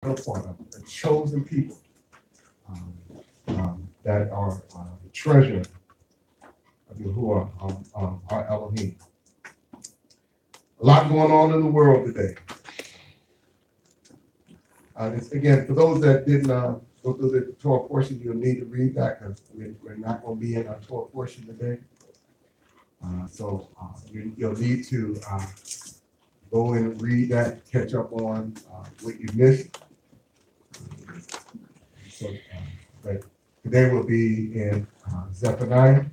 upon a chosen people that are the treasure of Yahuwah, our Elohim. A lot going on in the world today. Again, for those that didn't go through the Torah portion, you'll need to read that because we're not going to be in our Torah portion today. You'll need to go and read that, catch up on what you missed. But today we'll be in Zephaniah.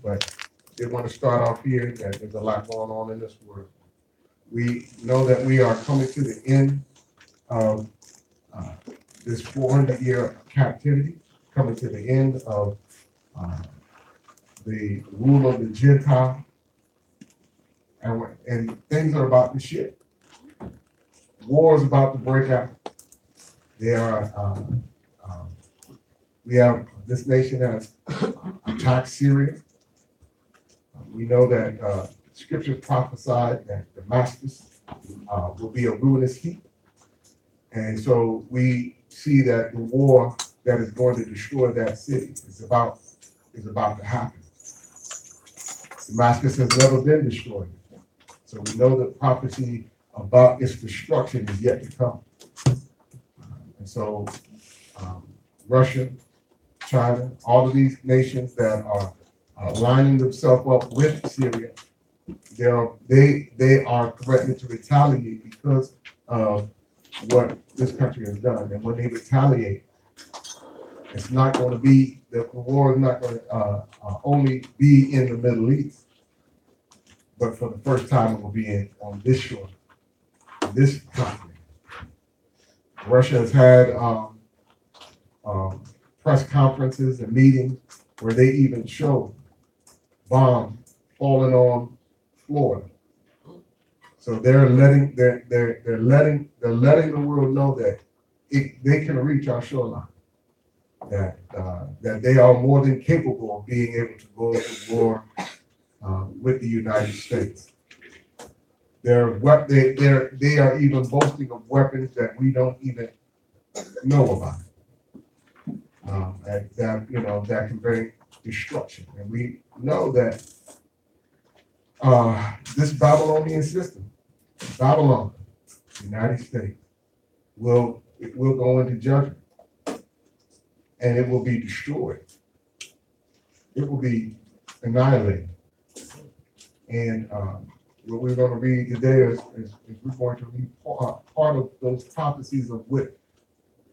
But they want to start off here that there's a lot going on in this world. We know that we are coming to the end of this 400-year captivity, coming to the end of the rule of the Gentile, and things are about to shift. War is about to break out. We have this nation that has attacked Syria. We know that Scripture prophesied that Damascus will be a ruinous heap. And so we see that the war that is going to destroy that city is about to happen. Damascus has never been destroyed before. So we know that prophecy about its destruction is yet to come. And so Russia, China, all of these nations that are lining themselves up with Syria, they are threatening to retaliate because of what this country has done. And when they retaliate, it's not going to be, the war is not going to only be in the Middle East, but for the first time it will be on this shore, this continent. Russia has had press conferences and meetings where they even show bombs falling on Florida. So they're letting the world know that they can reach our shoreline. That they are more than capable of being able to go to war with the United States. They are even boasting of weapons that we don't even know about. That can bring destruction. And we know that this Babylonian system, Babylon, the United States, will go into judgment, and it will be destroyed. It will be annihilated. And what we're going to read today is we're going to read part of those prophecies of what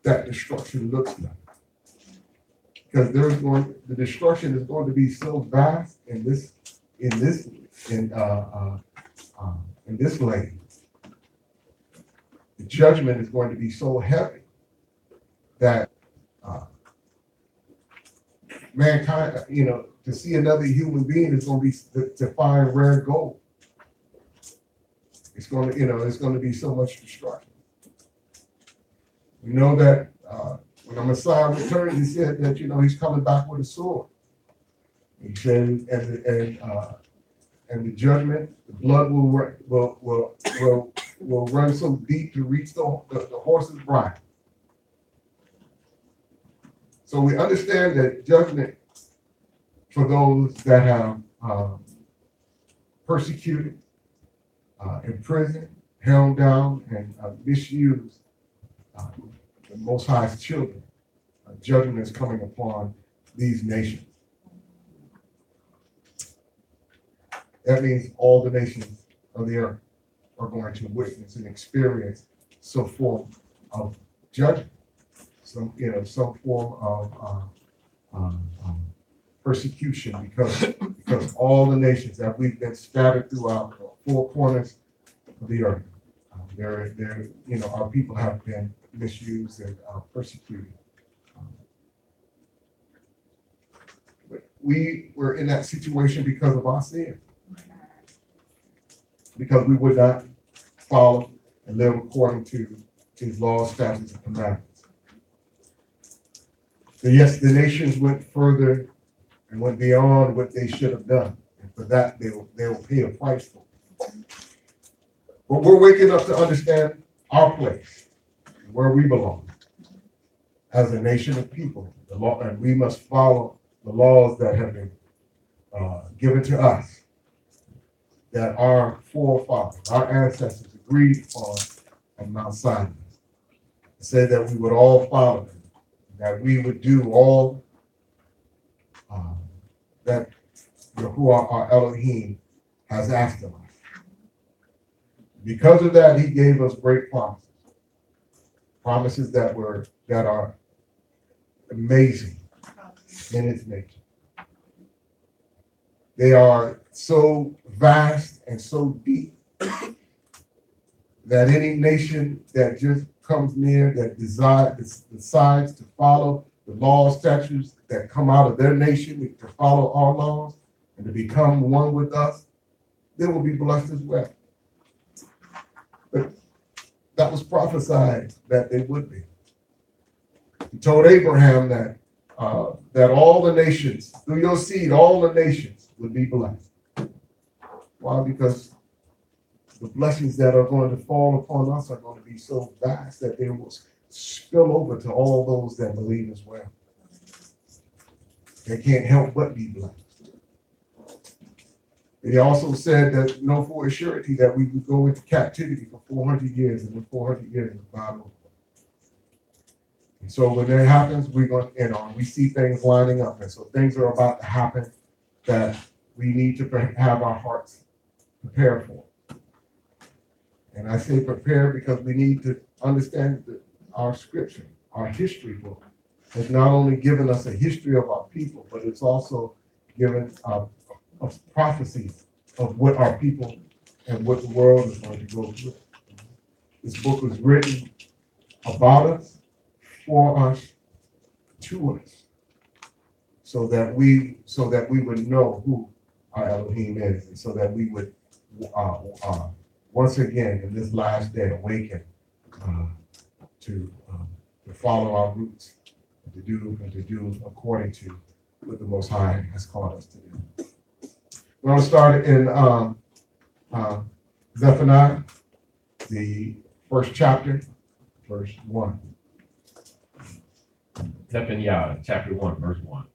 that destruction looks like. Because the destruction is going to be so vast in this land. The judgment is going to be so heavy that mankind, to see another human being is going to be to find rare gold. It's going to be so much destruction. We know that when the Messiah returned, he said that he's coming back with a sword. He said, and the judgment, the blood will run so deep to reach the horse's bridle. So we understand that judgment for those that have persecuted, imprisoned, held down, and misused the Most High's children, judgment is coming upon these nations. That means all the nations of the earth are going to witness and experience some form of judgment, some form of persecution, because all the nations that we've been scattered throughout the four corners of the earth, our people have been misused and persecuted. But we were in that situation because of our sin. Because we would not follow and live according to his laws, statutes, and commandments. So yes, the nations went further and went beyond what they should have done. And for that, they will pay a price for it. But we're waking up to understand our place, where we belong as a nation of people. The law, and we must follow the laws that have been given to us, that our forefathers, our ancestors agreed on Mount Sinai. It said that we would all follow them, that we would do all that Yahuwah, our Elohim, has asked of us. Because of that, he gave us great promises. Promises that are amazing in its nature. They are so vast and so deep that any nation that just comes near, that decides to follow the laws, statutes that come out of their nation, to follow our laws and to become one with us, they will be blessed as well. But that was prophesied that they would be. He told Abraham that all the nations, through your seed, all the nations would be blessed. Why? Because the blessings that are going to fall upon us are going to be so vast that they will spill over to all those that believe as well. They can't help but be blessed. He also said that, for a surety that we would go into captivity for 400 years, and in 400 years the Bible. And so when that happens, we see things lining up. And so things are about to happen that we need to have our hearts prepared for. And I say prepare because we need to understand that our scripture, our history book, has not only given us a history of our people, but it's also given of prophecies of what our people and what the world is going to go through. This book was written about us, for us, to us, so that we would know who our Elohim is, and so that we would once again in this last day awaken to follow our roots and to do according to what the Most High has called us to do. We're going to start in Zephaniah, the first chapter, verse 1. Zephaniah, chapter 1, verse 1.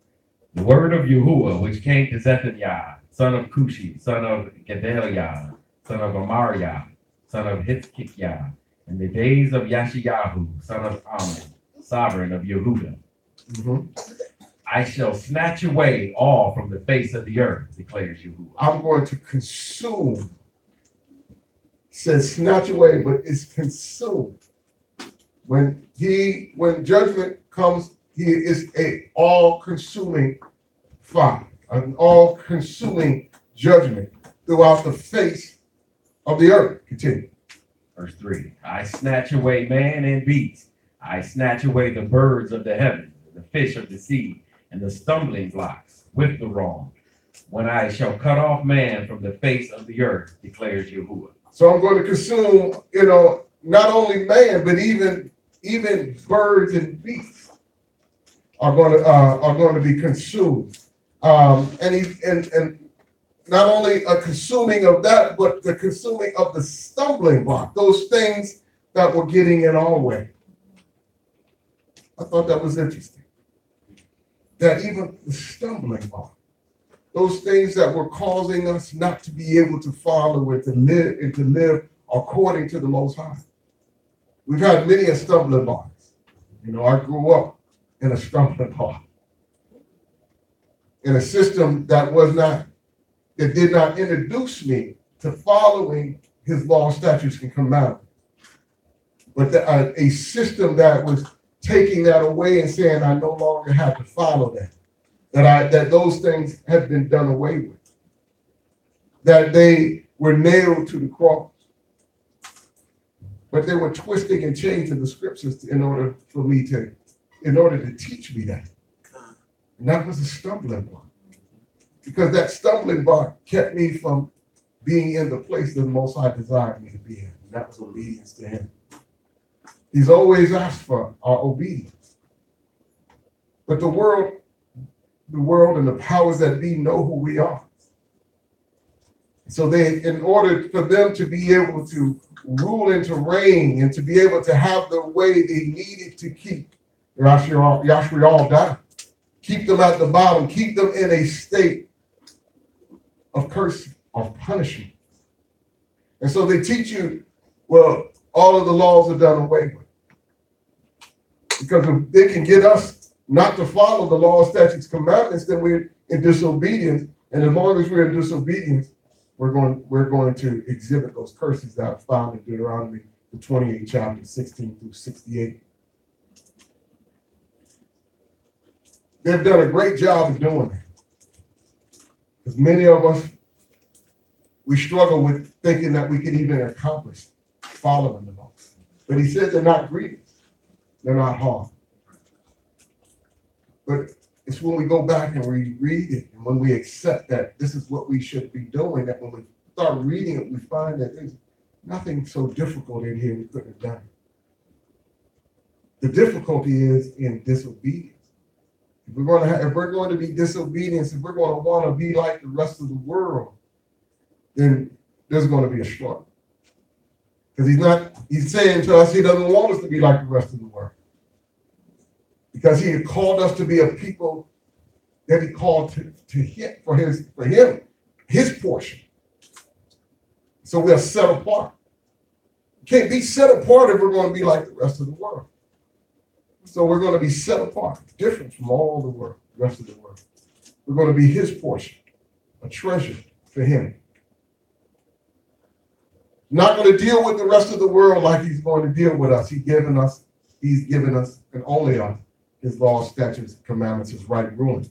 The word of Yahuwah, which came to Zephaniah, son of Cushi, son of Gedaliah, son of Amariah, son of Hitzkiah, in the days of Yashiyahu, son of Ammon, sovereign of Yehuda. I shall snatch away all from the face of the earth, declares Yahuwah. I'm going to consume. It says snatch away, but it's consumed. When judgment comes, he is a all-consuming fire, an all-consuming judgment throughout the face of the earth. Continue. Verse 3. I snatch away man and beast. I snatch away the birds of the heavens, the fish of the sea, and the stumbling blocks with the wrong, when I shall cut off man from the face of the earth, declares Yahuwah. So I'm going to consume, not only man, but even birds and beasts are going to be consumed. And not only a consuming of that, but the consuming of the stumbling block, those things that were getting in our way. I thought that was interesting. That even the stumbling block, those things that were causing us not to be able to follow and to live according to the Most High. We've had many a stumbling blocks. I grew up in a stumbling block, in a system that did not introduce me to following his law, statutes, and commandments, but a system that was taking that away and saying I no longer have to follow that. That those things had been done away with. That they were nailed to the cross. But they were twisting and changing the scriptures in order to teach me that. And that was a stumbling block. Because that stumbling block kept me from being in the place that the Most High desired me to be in. And that was obedience to him. He's always asked for our obedience. But the world and the powers that be know who we are. So in order for them to be able to rule and to reign and to be able to have the way they needed to keep Yashriel down, keep them at the bottom, keep them in a state of curse, of punishment. And so they teach you, well, all of the laws are done away with. Because if they can get us not to follow the law, statutes, commandments, then we're in disobedience. And as long as we're in disobedience, we're going to exhibit those curses that are found in Deuteronomy, the 28th chapter, 16 through 68. They've done a great job of doing that. Because many of us, we struggle with thinking that we can even accomplish following the law. But he said they're not grievous. They're not hard. But it's when we go back and we read it, and when we accept that this is what we should be doing, that when we start reading it, we find that there's nothing so difficult in here we couldn't have done. The difficulty is in disobedience. If we're going to be disobedient, if we're going to want to be like the rest of the world, then there's going to be a struggle. Because he's saying to us, he doesn't want us to be like the rest of the world. Because he had called us to be a people that he called to hit for him, his portion. So we're set apart. We can't be set apart if we're going to be like the rest of the world. So we're going to be set apart, different from all the rest of the world. We're going to be his portion, a treasure for him. Not going to deal with the rest of the world like he's going to deal with us. He's given us, and only us, his laws, statutes, commandments, his right ruling.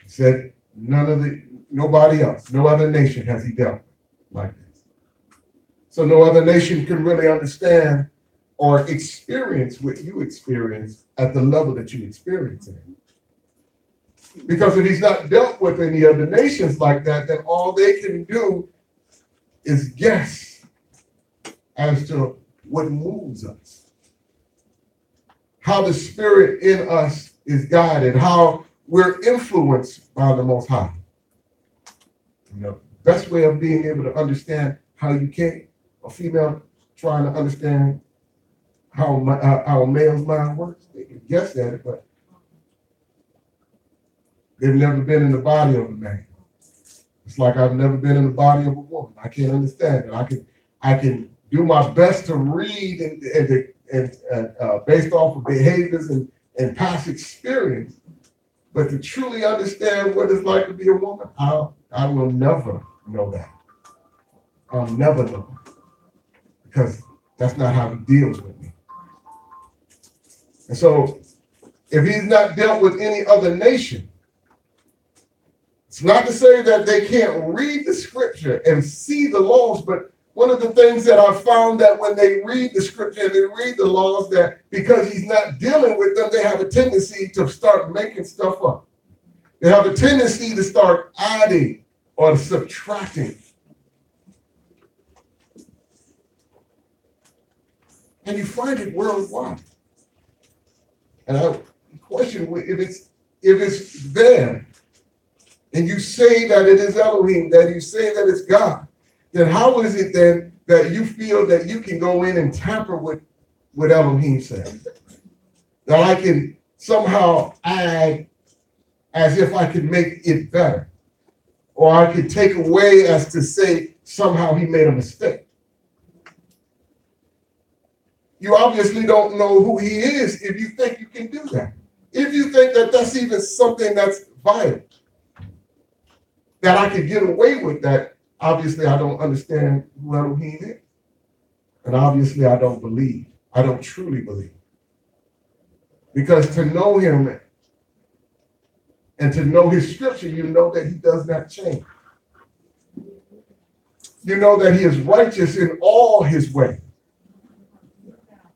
He said, nobody else, no other nation has he dealt with like this. So no other nation can really understand or experience what you experience at the level that you experience it. Because if he's not dealt with any other nations like that, then all they can do is guess as to what moves us, how the spirit in us is guided, how we're influenced by the Most High. Best way of being able to understand how you can't, a female trying to understand how a male's mind works, they can guess at it, but they've never been in the body of a man. It's like I've never been in the body of a woman. I can't understand it. I can do my best to read and based off of behaviors and past experience, but to truly understand what it's like to be a woman, I will never know that. I'll never know that, because that's not how he deals with me. And so, if he's not dealt with any other nation, it's not to say that they can't read the scripture and see the laws, but one of the things that I found that when they read the scripture and they read the laws, that because he's not dealing with them, they have a tendency to start making stuff up. They have a tendency to start adding or subtracting. And you find it worldwide. And I question if it's there, and you say that it is Elohim, that you say that it's God, then how is it then that you feel that you can go in and tamper with what Elohim says? That I can somehow add as if I could make it better, or I could take away as to say somehow he made a mistake. You obviously don't know who he is if you think you can do that. If you think that that's even something that's vital, that I could get away with that, obviously I don't understand who Elohim is. And obviously I don't believe. I don't truly believe. Because to know him and to know his scripture, you know that he does not change. You know that he is righteous in all his ways.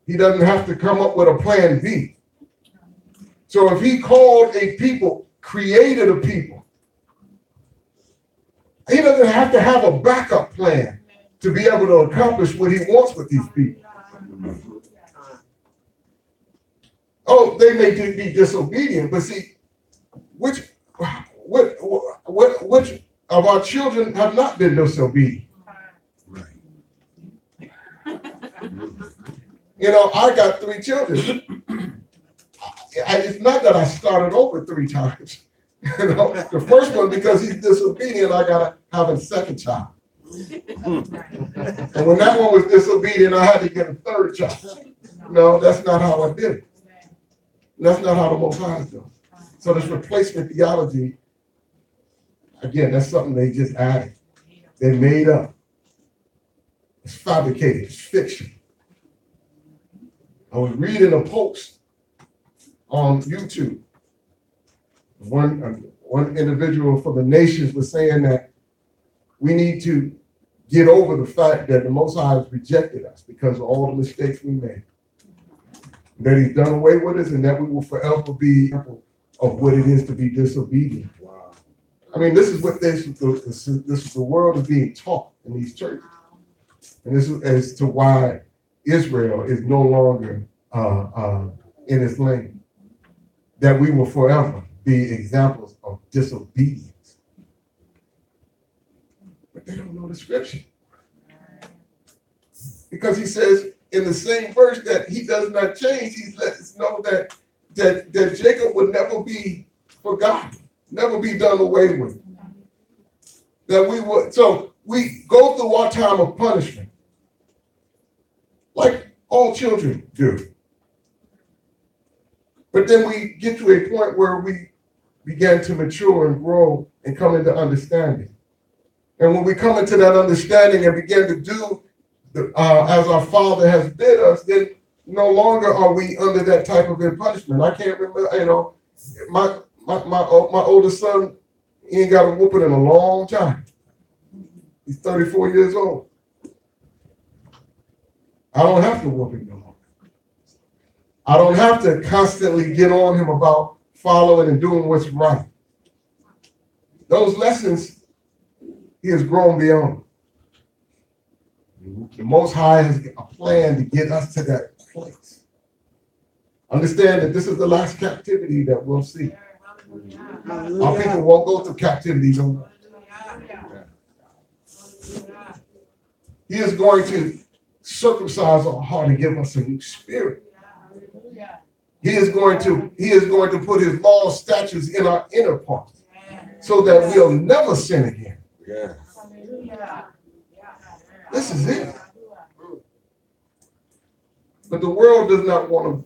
He doesn't have to come up with a plan B. So if he called a people, created a people, he doesn't have to have a backup plan to be able to accomplish what he wants with these people. Oh, they may be disobedient, but see, which of our children have not been disobedient. Right. You know, I got 3 children. It's not that I started over 3 times. You know, the first one, because he's disobedient, I gotta have a second child. And when that one was disobedient, I had to get a 3rd child. No, that's not how I did it. That's not how the Most High does. So this replacement theology, again, that's something they just added. They made up. It's fabricated. It's fiction. I was reading a post on YouTube. One individual from the nations was saying that we need to get over the fact that the Most High has rejected us because of all the mistakes we made. That he's done away with us and that we will forever be of what it is to be disobedient. Wow. I mean, this is what this is the world is being taught in these churches. And this is as to why Israel is no longer in its lane. That we will forever be examples of disobedience. But they don't know the scripture. Because he says in the same verse that he does not change, he lets us know that Jacob would never be forgotten, never be done away with. That we would, so we go through our time of punishment, like all children do. But then we get to a point where we begin to mature and grow and come into understanding. And when we come into that understanding and begin to do as our Father has bid us, then no longer are we under that type of punishment. I can't remember, you know, my oldest son, he ain't got a whooping in a long time. He's 34 years old. I don't have to whoop him no more. I don't have to constantly get on him about following and doing what's right. Those lessons, he has grown beyond. The Most High has a plan to get us to that place. Understand that this is the last captivity that we'll see. Our people won't go through captivity no more. He is going to circumcise our heart and give us a new spirit. He is going to put his laws, statutes in our inner parts so that we'll never sin again. Yeah. This is it. But the world does not want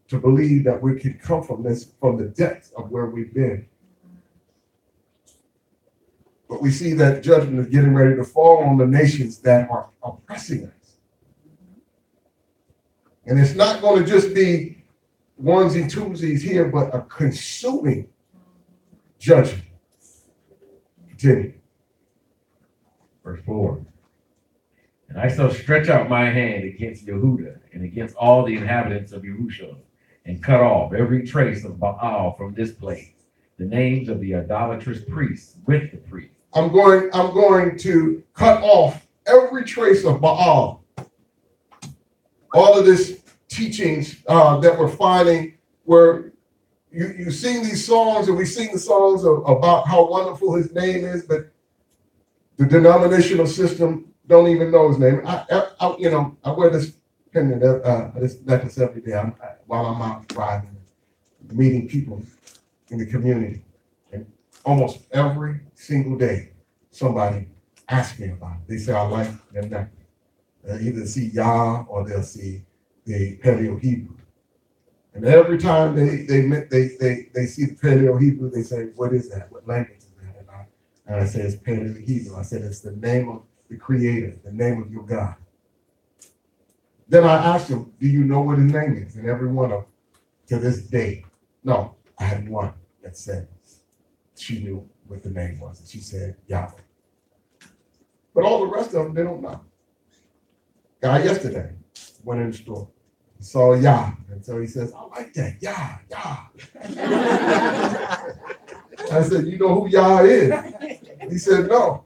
to believe that we can come from the depths of where we've been. But we see that judgment is getting ready to fall on the nations that are oppressing us. And it's not going to just be onesie twosies here, but a consuming judgment. Continue. Verse 4. And I shall stretch out my hand against Yehuda and against all the inhabitants of Yehusha, and cut off every trace of Baal from this place, the names of the idolatrous priests with the priests. I'm going to cut off every trace of Baal. All of this teachings that we're finding, where you sing these songs, and we sing the songs about how wonderful his name is, but the denominational system don't even know his name. I wear this pendant, this necklace every day while I'm out driving, meeting people in the community. And almost every single day, somebody asks me about it. They say, I like their necklace. They'll either see Yah or they'll see the Paleo Hebrew. And every time they see the Paleo Hebrew, they say, what is that? What language is that? And I say, it's Paleo Hebrew. I said, it's the name of the Creator, the name of your God. Then I asked him, do you know what his name is? And every one of them, to this day, no, I had one that said she knew what the name was. And she said, Yahweh. But all the rest of them, they don't know. Guy yesterday went in the store. He saw Yah. And so he says, I like that. Yah. I said, you know who Yah is? He said, no.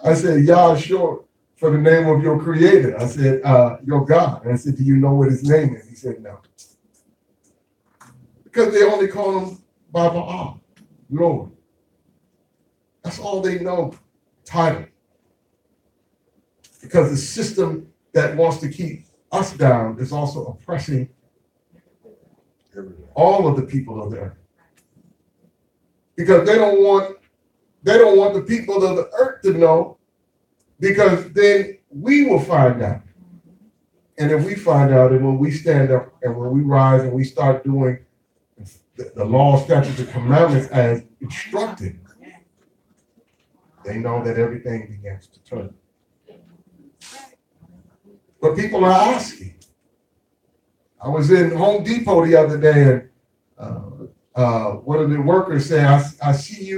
I said, Yah is short for the name of your Creator. I said, your God. And I said, do you know what his name is? He said, no. Because they only call him by Baal, Lord. That's all they know, title. Because the system that wants to keep us down is also oppressing all of the people of the earth. Because they don't want the people of the earth to know, because then we will find out. And if we find out, and when we stand up and when we rise and we start doing the law, statutes, and commandments as instructed, they know that everything begins to turn. But people are asking. I was in Home Depot the other day, and one of the workers said, I see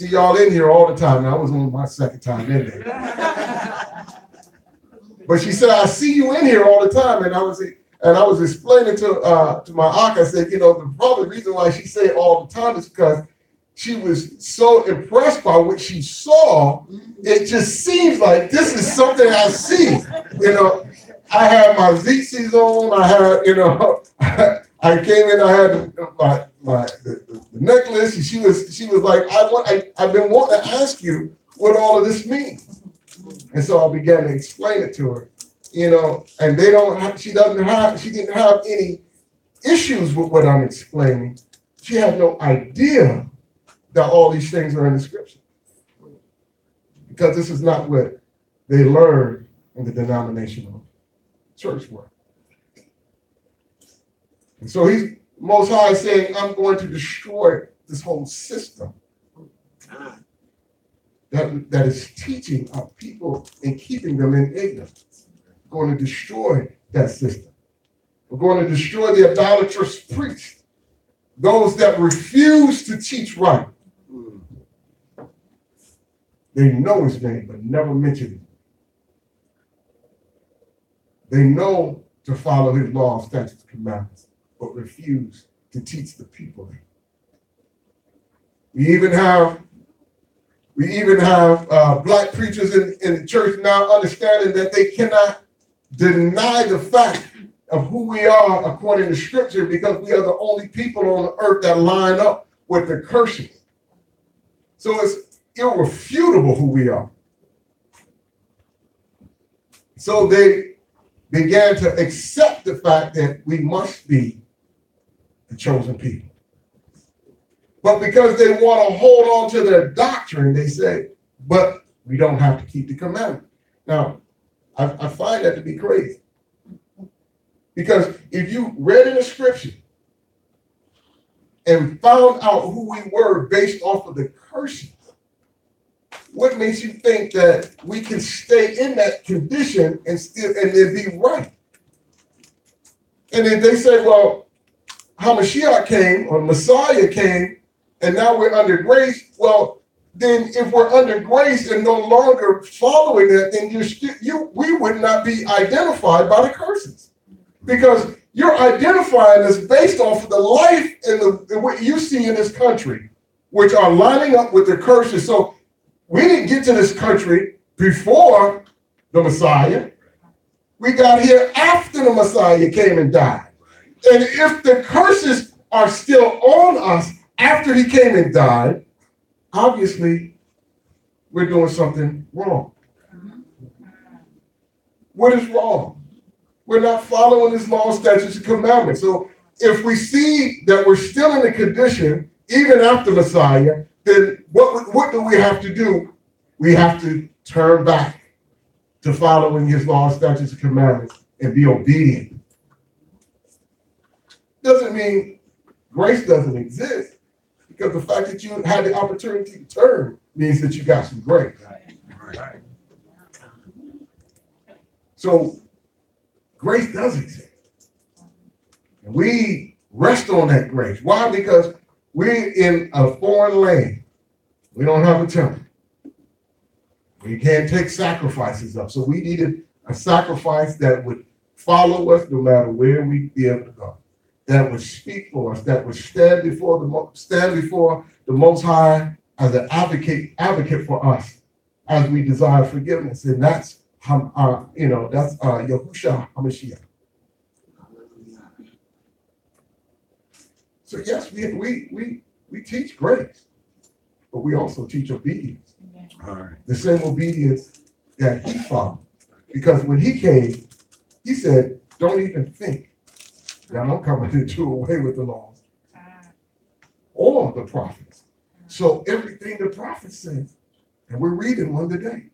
y'all in here all the time. Now, I was on my second time in there. But she said, I see you in here all the time. And I was explaining to my aunt, I said, the reason why she said all the time is because she was so impressed by what she saw. It just seems like this is something I see. I had my ZCs on. I had, I came in. I had the necklace, and she was like, I've been wanting to ask you what all of this means. And so I began to explain it to her, and she didn't have any issues with what I'm explaining. She had no idea that all these things are in the scripture, because this is not what they learned in the denominational church world. And so he's Most High saying, I'm going to destroy this whole system that is teaching our people and keeping them in ignorance. We're going to destroy that system. We're going to destroy the idolatrous priests, those that refuse to teach right. They know his name, but never mention it. They know to follow his law, statutes, and commandments, but refuse to teach the people. We even have black preachers in the church now understanding that they cannot deny the fact of who we are according to scripture, because we are the only people on the earth that line up with the curses. So it's irrefutable who we are. So they began to accept the fact that we must be the chosen people. But because they want to hold on to their doctrine, they say, but we don't have to keep the commandment. Now, I find that to be crazy. Because if you read in the scripture and found out who we were based off of the curses, what makes you think that we can stay in that condition and then be right? And then they say, well, Hamashiach came, or Messiah came, and now we're under grace. Well, then if we're under grace and no longer following that, then we would not be identified by the curses. Because you're identifying us based off of the life and what you see in this country, which are lining up with the curses. So we didn't get to this country before the Messiah. We got here after the Messiah came and died. And if the curses are still on us after he came and died, obviously we're doing something wrong. What is wrong? We're not following his law, statutes, and commandments. So if we see that we're still in the condition, even after Messiah, then what do we have to do? We have to turn back to following his law, statutes, and commandments and be obedient. Doesn't mean grace doesn't exist, because the fact that you had the opportunity to turn means that you got some grace. Right. So grace does exist. And we rest on that grace. Why? Because we're in a foreign land. We don't have a temple. We can't take sacrifices up. So we needed a sacrifice that would follow us no matter where we be able to go, that would speak for us, that would stand before the Most High as an advocate for us as we desire forgiveness. And that's Yahushua HaMashiach. So yes, we teach grace, but we also teach obedience. All right. The same obedience that he followed. Because when he came, he said, don't even think that I'm coming to do away with the laws or the prophets. So everything the prophet says, and we're reading one today.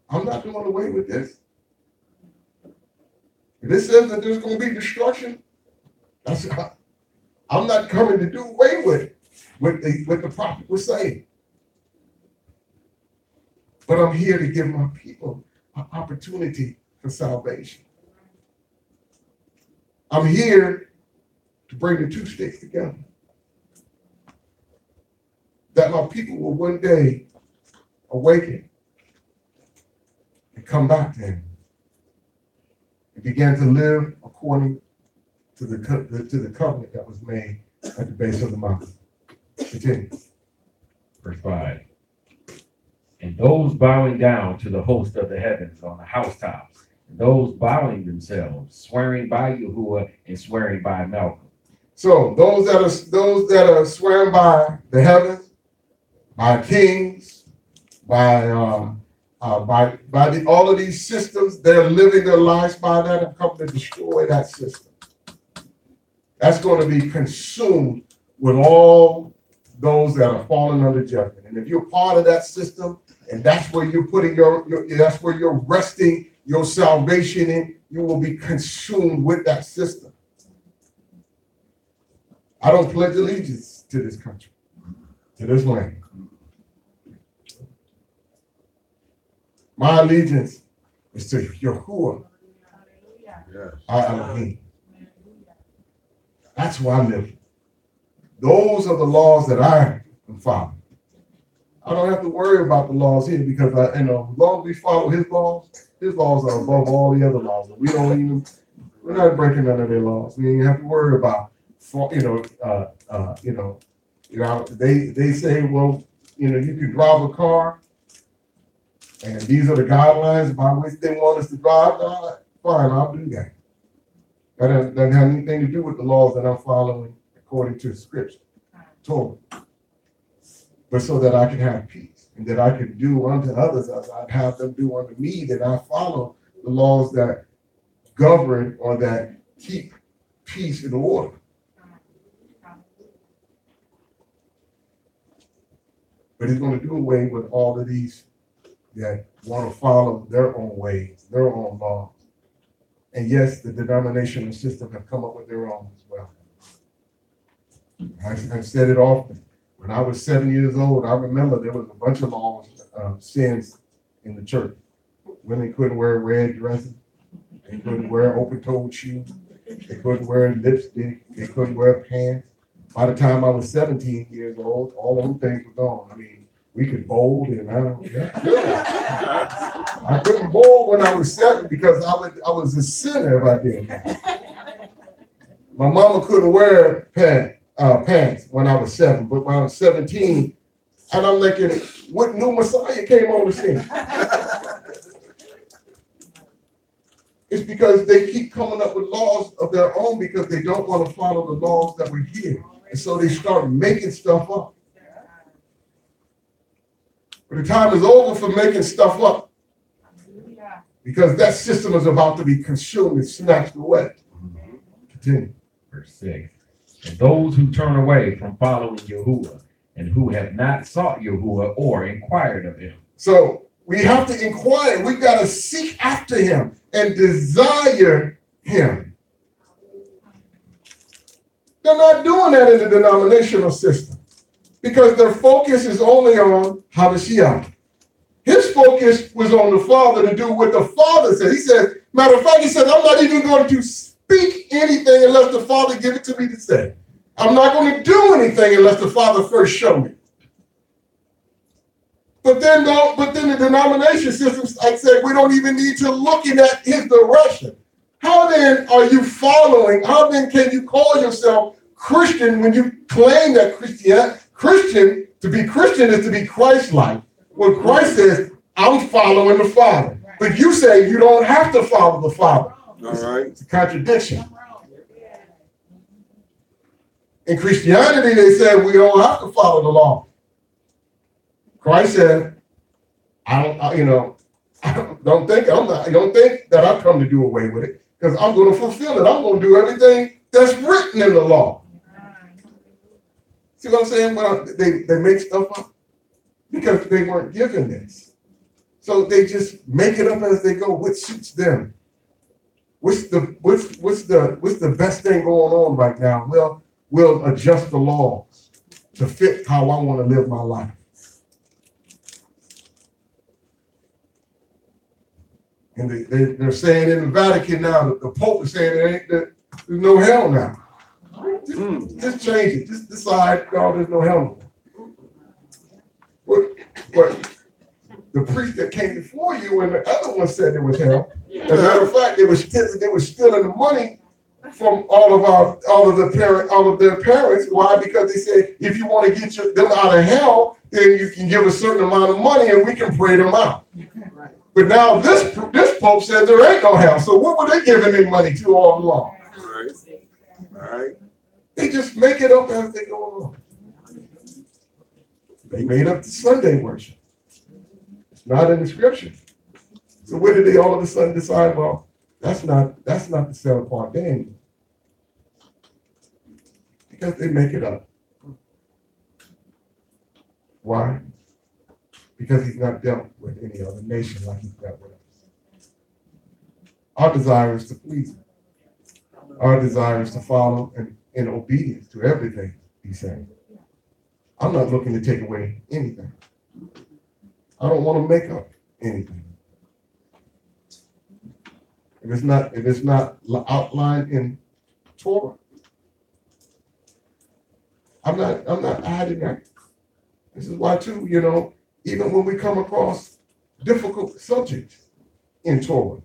I'm not doing away with this. If it says that there's going to be destruction, I'm not coming to do away with what the prophet was saying. But I'm here to give my people an opportunity for salvation. I'm here to bring the two sticks together. That my people will one day awaken and come back to him and begin to live according to the covenant that was made at the base of the mountain. Continue. Verse 5. And those bowing down to the host of the heavens on the housetops, and those bowing themselves, swearing by Yahuwah and swearing by Malcolm. So those that are swearing by the heavens, by kings, by all of these systems, they're living their lives by that and come to destroy that system. That's going to be consumed with all those that are falling under judgment. And if you're part of that system, and that's where you're putting that's where you're resting your salvation in, you will be consumed with that system. I don't pledge allegiance to this country, to this land. My allegiance is to Yahuwah. Yes. Elohim. That's why I live. Those are the laws that I am following. I don't have to worry about the laws here because as long as we follow his laws are above all the other laws. We're not breaking none of their laws. We ain't have to worry about, they say, well, you can drive a car and these are the guidelines by which they want us to drive. Fine, I'll do that. That doesn't have anything to do with the laws that I'm following according to the scripture. Torah. But so that I can have peace and that I can do unto others as I'd have them do unto me, that I follow the laws that govern or that keep peace and order. But he's going to do away with all of these that want to follow their own ways, their own laws. And yes, the denominational system have come up with their own as well. I've said it often. When I was 7 years old, I remember there was a bunch of laws, sins in the church. Women couldn't wear red dresses. They couldn't wear open-toed shoes. They couldn't wear lipstick. They couldn't wear pants. By the time I was 17 years old, all those things were gone. I mean, we could bowl, and I couldn't bowl when I was 7 because I was a sinner if I did that. My mama couldn't wear pants when I was 7, but when I was 17, and I'm thinking, what new Messiah came on the scene? It's because they keep coming up with laws of their own because they don't want to follow the laws that were here. And so they start making stuff up. But the time is over for making stuff up. Because that system is about to be consumed and snatched away. Continue. Verse 6. And those who turn away from following Yahuwah and who have not sought Yahuwah or inquired of him. So we have to inquire. We got to seek after him and desire him. They're not doing that in the denominational system because their focus is only on Hamashiach. His focus was on the Father to do what the Father said. He said, matter of fact, he said, I'm not even going to speak anything unless the Father give it to me to say. I'm not going to do anything unless the Father first show me. But then the denomination systems, I said, we don't even need to look in at his direction. How then are you following? How then can you call yourself Christian when you claim that Christian, to be Christian is to be Christ-like. When Christ says, I'm following the Father. But you say you don't have to follow the Father. All right. It's a contradiction. In Christianity, they said we don't have to follow the law. Christ said, don't think that I've come to do away with it, because I'm going to fulfill it. I'm going to do everything that's written in the law. See what I'm saying? Well, they make stuff up because they weren't given this. So they just make it up as they go, which suits them. What's the best thing going on right now? Well, we'll adjust the laws to fit how I want to live my life. And they're saying in the Vatican now, that the Pope is saying there's no hell now. Just change it. Just decide, no, there's no hell. But the priest that came before you and the other one said there was hell. As a matter of fact, they were stealing the money from all of their parents. Why? Because they said if you want to get them out of hell, then you can give a certain amount of money and we can pray them out. But now this Pope said there ain't no hell. So what were they giving their money to all along? All right. They just make it up as they go along. They made up the Sunday worship. It's not in the scripture. So where did they all of a sudden decide, well, that's not the set apart day anymore? Because they make it up. Why? Because he's not dealt with any other nation like he's dealt with us. Our desire is to please him. Our desire is to follow in obedience to everything he's saying. I'm not looking to take away anything. I don't want to make up anything. If it's not outlined in Torah, I'm not adding that. This is why too, even when we come across difficult subjects in Torah,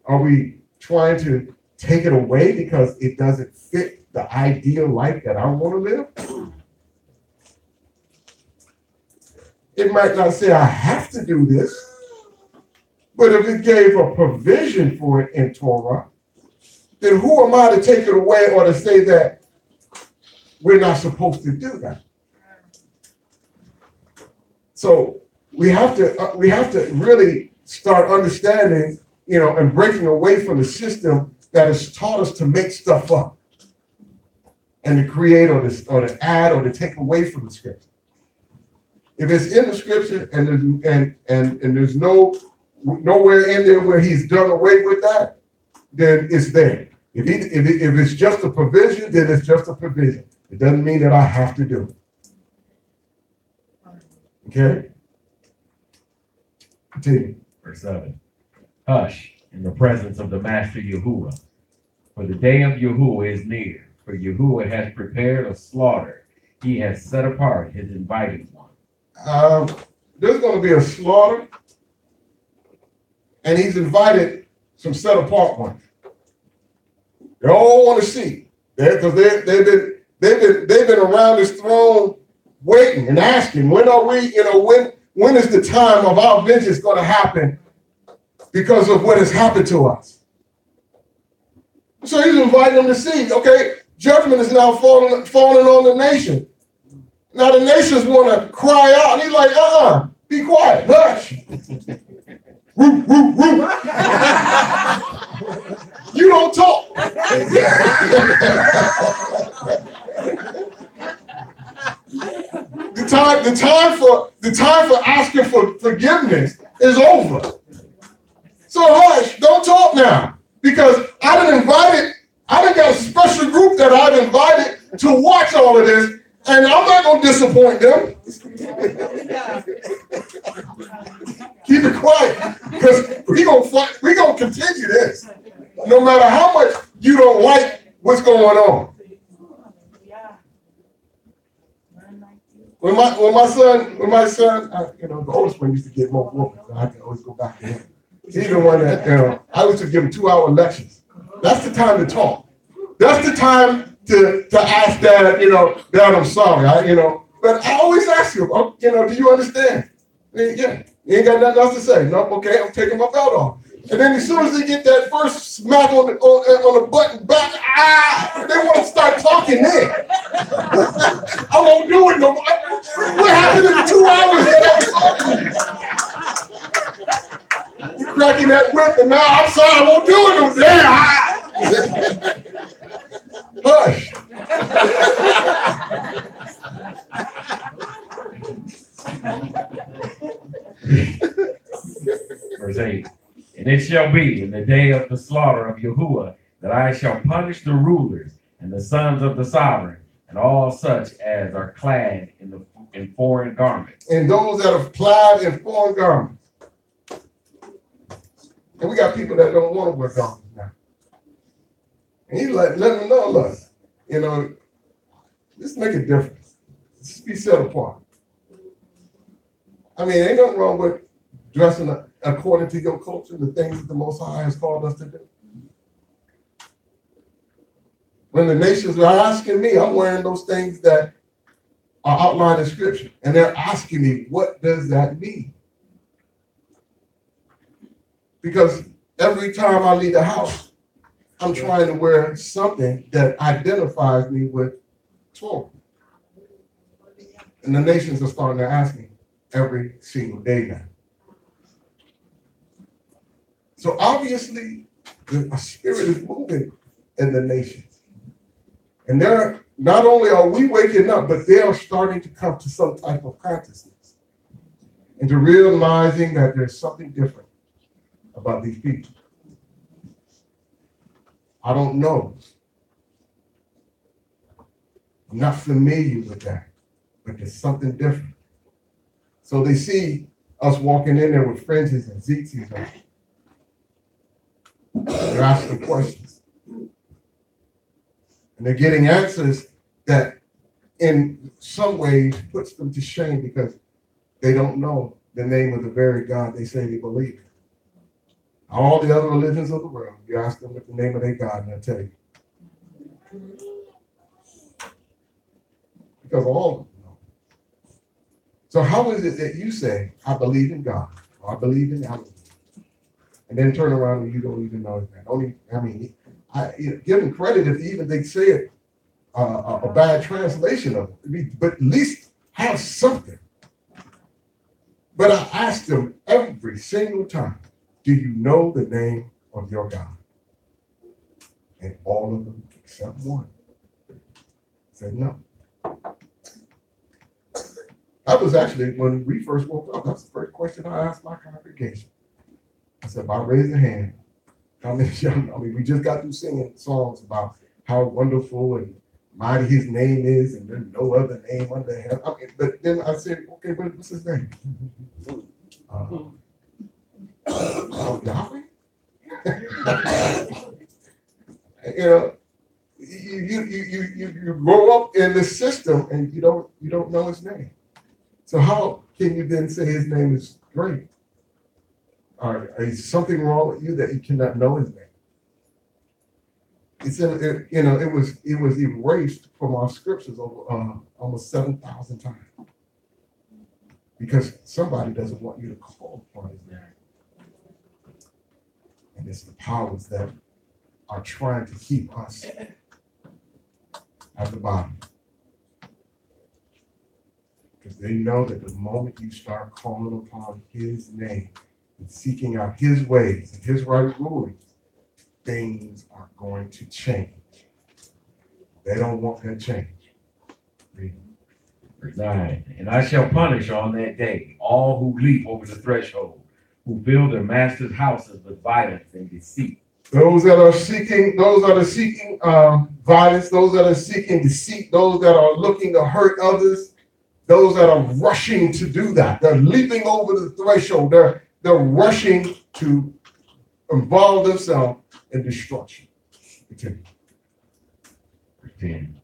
are we trying to take it away because it doesn't fit the ideal life that I want to live? It might not say I have to do this, but if it gave a provision for it in Torah, then who am I to take it away or to say that we're not supposed to do that? So we have to really start understanding, and breaking away from the system that has taught us to make stuff up and to create or to add or to take away from the scripture. If it's in the scripture and there's nowhere in there where he's done away with that, then it's there. If it's just a provision, then it's just a provision. It doesn't mean that I have to do it. Okay? Continue. Verse 7. Hush in the presence of the Master Yahuwah, for the day of Yahuwah is near. For Yahuwah has prepared a slaughter. He has set apart his invited one. There's going to be a slaughter, and he's invited some set apart ones. They all want to see, because they've been around this throne waiting and asking, when are we? When is the time of our vengeance going to happen because of what has happened to us? So he's inviting them to see. Okay, judgment is now falling on the nation. Now the nations want to cry out. And he's like, be quiet, hush. Woo, woo, woo. You don't talk. The time for asking for forgiveness is over. So hush, don't talk now. Because I done got a special group that I've invited to watch all of this. And I'm not going to disappoint them. Keep it quiet, because we're going to continue this. No matter how much you don't like what's going on. When my son, the oldest one used to get more whoopings, I can always go back to him. He's the one that, I used to give him 2-hour lectures. That's the time to talk. That's the time to ask Dad, Dad, I'm sorry, but I always ask him, do you understand? Yeah, you ain't got nothing else to say. No, okay, I'm taking my belt off. And then as soon as they get that first smack on the button back, they want to start talking then. I won't do it no more. What happened in the 2 hours that I was talking? You cracking that whip, and now I'm sorry, I won't do it no more. Hush. Verse 8. And it shall be in the day of the slaughter of Yahuwah that I shall punish the rulers and the sons of the sovereign and all such as are clad in foreign garments. And those that are clad in foreign garments. And we got people that don't want to wear garments now. And he's like, let them know, look, you know, let's make a difference. Let's be set apart. I mean, ain't nothing wrong with dressing according to your culture, the things that the Most High has called us to do. When the nations are asking me, I'm wearing those things that are outlined in Scripture. And they're asking me, what does that mean? Because every time I leave the house, I'm trying to wear something that identifies me with Torah. And the nations are starting to ask me every single day now. So obviously, a spirit is moving in the nations. And they're not only are we waking up, but they are starting to come to some type of consciousness and to realizing that there's something different about these people. I don't know. I'm not familiar with that, but there's something different. So they see us walking in there with fringes and tzitzis on. They're asking questions. And they're getting answers that in some ways puts them to shame because they don't know the name of the very God they say they believe in. All the other religions of the world, you ask them what the name of their God, and they'll tell you. Because all of them know. So how is it that you say, I believe in God, or I believe in Allah, and then turn around and you don't even know his name? Give them credit if they say it a bad translation of it, but at least have something. But I ask them every single time, do you know the name of your God? And all of them, except one, said no. That was actually when we first woke up. That's the first question I asked my congregation. I said, if I raise a hand, how many of y'all know? I mean, we just got through singing songs about how wonderful and mighty his name is, and there's no other name under heaven. I mean, but then I said, okay, what's his name? Yahweh? You know, you grow up in this system and you don't know his name. So how can you then say his name is great? Or is something wrong with you that you cannot know his name? It was erased from our scriptures over almost 7,000 times because somebody doesn't want you to call upon his name. And it's the powers that are trying to keep us at the bottom. Because they know that the moment you start calling upon his name and seeking out his ways and his right rulings, things are going to change. They don't want that change. Verse 9. And I shall punish on that day all who leap over the threshold, who fill their master's houses with violence and deceit. Those that are seeking violence, those that are seeking deceit, those that are looking to hurt others, those that are rushing to do that. They're leaping over the threshold. They're rushing to involve themselves in destruction. Continue. 10.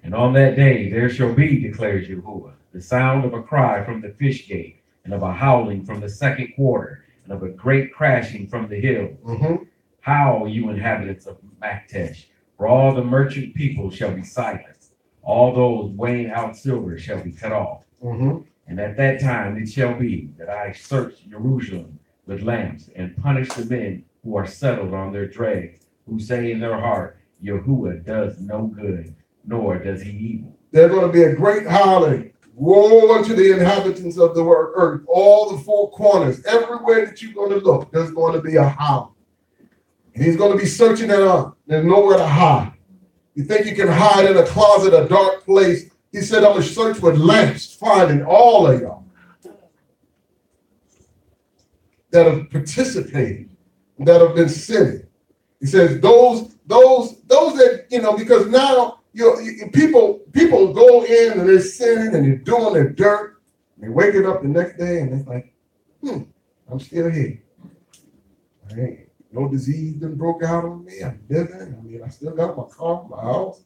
And on that day there shall be, declares Yahuwah, the sound of a cry from the fish gate, and of a howling from the second quarter, and of a great crashing from the hills. Mm-hmm. Howl, you inhabitants of Maktesh, for all the merchant people shall be silenced. All those weighing out silver shall be cut off. Mm-hmm. And at that time it shall be that I search Jerusalem with lamps, and punish the men who are settled on their dregs, who say in their heart, Yahuwah does no good, nor does he evil. There's going to be a great howling. Woe unto the inhabitants of the earth, all the four corners, everywhere that you're going to look, there's going to be a howl. And he's going to be searching it out. There's nowhere to hide. You think you can hide in a closet, a dark place? He said, I'm going to search with lamps, finding all of y'all that have participated, that have been sinning. He says, those that, because now people go in and they're sinning and they're doing their dirt. And they're waking up the next day and they're like, I'm still here. All right. No disease done broke out on me. I'm living. I still got my car, my house.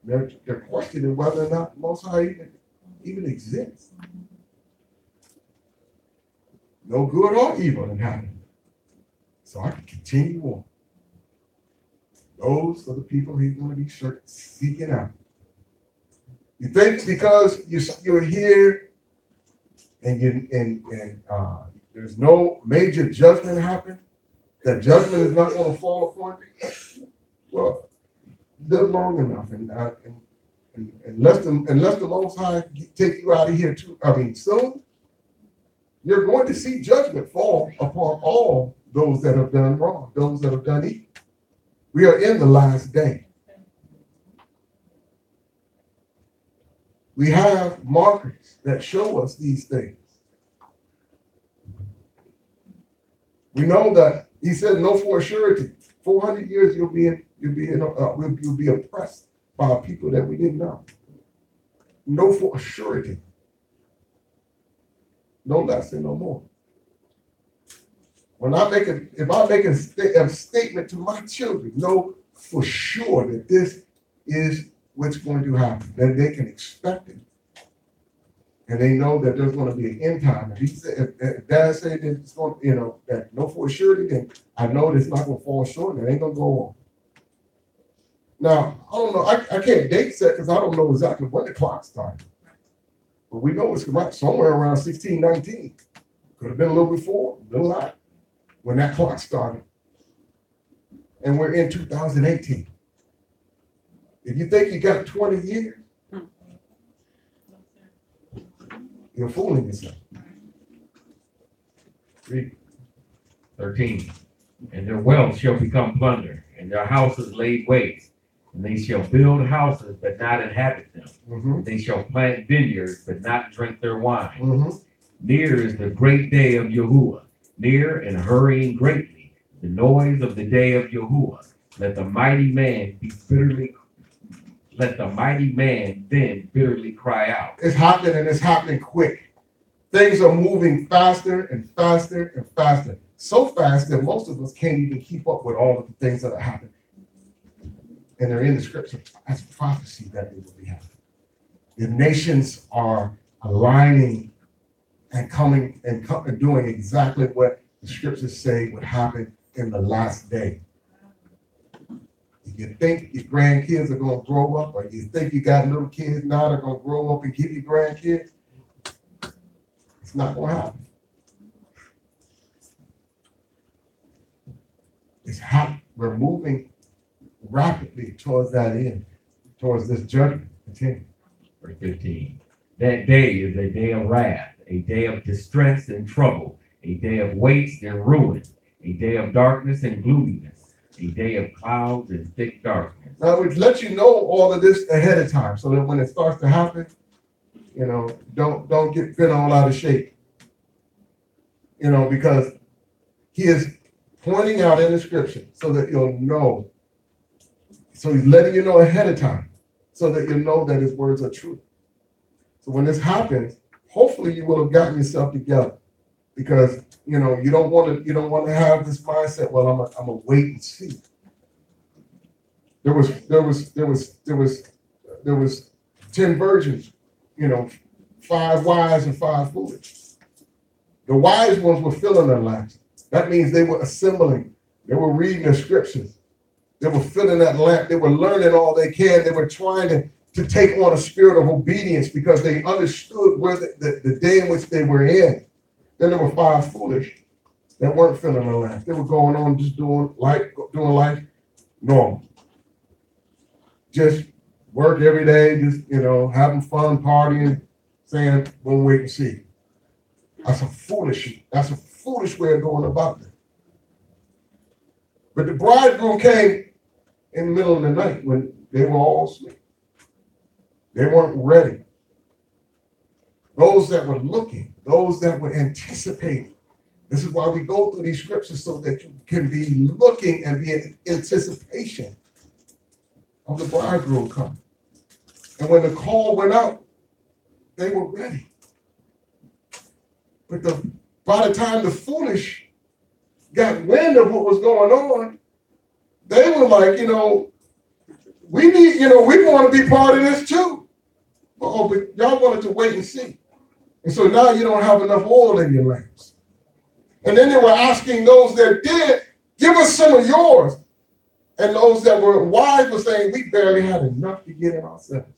They're questioning whether or not the Most High even exists. No good or evil in happening. So I can continue on. Those are the people he's going to be seeking out. You think because you're here and there's no major judgment happen, that judgment is not going to fall upon you? Well, live long enough, and unless the Most High take you out of here soon, you're going to see judgment fall upon all those that have done wrong, those that have done evil. We are in the last day. We have markers that show us these things. We know that he said, "No, for a surety, 400 years you'll be oppressed by people that we didn't know." No, for a surety, no less and no more. If I make a statement to my children, know for sure that this is what's going to happen, then they can expect it. And they know that there's going to be an end time. If Dad said that it's going, that no for surety, then I know that it's not going to fall short. And it ain't going to go on. Now, I don't know. I can't date set because I don't know exactly when the clock started. But we know it's somewhere around 1619. Could have been a little before, a little after, when that clock started. And we're in 2018. If you think you got 20 years, you're fooling yourself. Read 13. And their wealth shall become plunder, and their houses laid waste. And they shall build houses, but not inhabit them. Mm-hmm. They shall plant vineyards, but not drink their wine. Mm-hmm. Near is the great day of Yahuwah, near and hurrying greatly, the noise of the day of Yahuwah. Let the mighty man then bitterly cry out. It's happening, and it's happening quick. Things are moving faster and faster and faster. So fast that most of us can't even keep up with all of the things that are happening. And they're in the scripture as prophecy that they will be happening. The nations are aligning and coming and doing exactly what the scriptures say would happen in the last day. If you think your grandkids are going to grow up, or you think you got little kids now that are going to grow up and give you grandkids, it's not going to happen. It's happening. We're moving rapidly towards that end, towards this judgment. Continue. Verse 15. That day is a day of wrath, a day of distress and trouble, a day of waste and ruin, a day of darkness and gloominess, a day of clouds and thick darkness. Now, it lets you know all of this ahead of time, so that when it starts to happen, don't get bent all out of shape. Because he is pointing out in the scripture so that you'll know. So he's letting you know ahead of time so that you know that his words are true. So when this happens, hopefully you will have gotten yourself together, because you don't want to have this mindset. Well, I'm a wait and see. There was 10 virgins, 5 wise and 5 foolish. The wise ones were filling their lamps. That means they were assembling. They were reading the scriptures. They were filling that lamp. They were learning all they can. They were trying to take on a spirit of obedience because they understood where the day in which they were in. Then there were 5 foolish that weren't feeling the life. They were going on just doing life normal. Just work every day, just, having fun, partying, saying, we'll wait and see. That's a foolish way of going about it. But the bridegroom came in the middle of the night when they were all asleep. They weren't ready. Those that were looking, those that were anticipating. This is why we go through these scriptures so that you can be looking and be in anticipation of the bridegroom coming. And when the call went out, they were ready. But by the time the foolish got wind of what was going on, they were like, we need, we want to be part of this too. But y'all wanted to wait and see. And so now you don't have enough oil in your lamps. And then they were asking those that did, give us some of yours. And those that were wise were saying, we barely had enough to get in ourselves.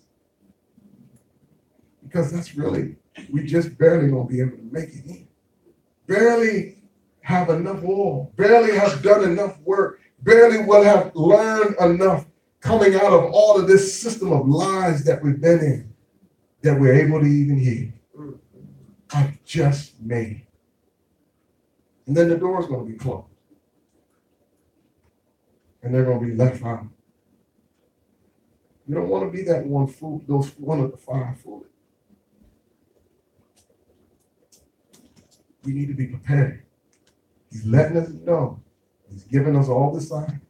Because that's really, we just barely going to be able to make it in. Barely have enough oil. Barely have done enough work. Barely will have learned enough coming out of all of this system of lies that we've been in that we're able to even hear. I just made it. And then the door's going to be closed. And they're going to be left out. You don't want to be that one of the 5 fools. We need to be prepared. He's letting us know. He's giving us all the signs.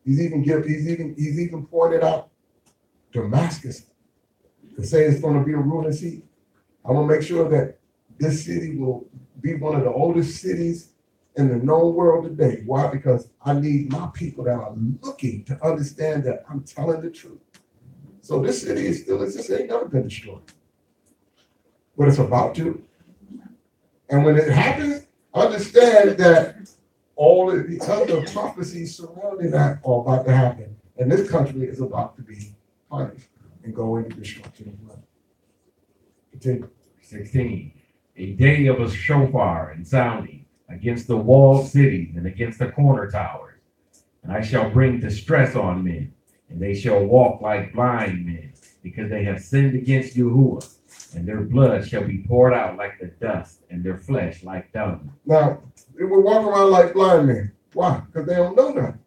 He's even pointed out Damascus to say it's going to be a ruling city. I want to make sure that this city will be one of the oldest cities in the known world today. Why? Because I need my people that are looking to understand that I'm telling the truth. So this city is still exists. It ain't never been destroyed. But it's about to. And when it happens, understand that all of the other prophecies surrounding that are about to happen. And this country is about to be punished and go into destruction as well. Continue. 16. A day of a shofar and sounding against the walled cities and against the corner towers. And I shall bring distress on men, and they shall walk like blind men, because they have sinned against Yahuwah, and their blood shall be poured out like the dust, and their flesh like dung. Now, they will walk around like blind men. Why? Because they don't know nothing.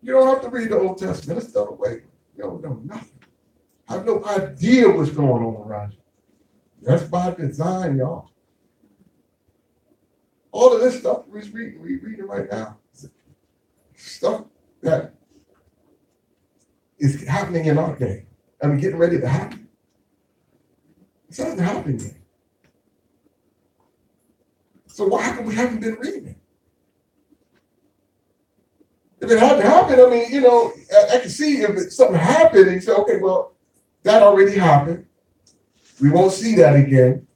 You don't have to read the Old Testament. It's done away. You don't know nothing. I have no idea what's going on around you. That's by design, y'all. All of this stuff we're reading right now, stuff that is happening in our day. I mean, getting ready to happen. It hasn't happened yet. So why come we haven't been reading it? If it hadn't happened, I mean, I can see if something happened and you say, okay, well, that already happened. We won't see that again.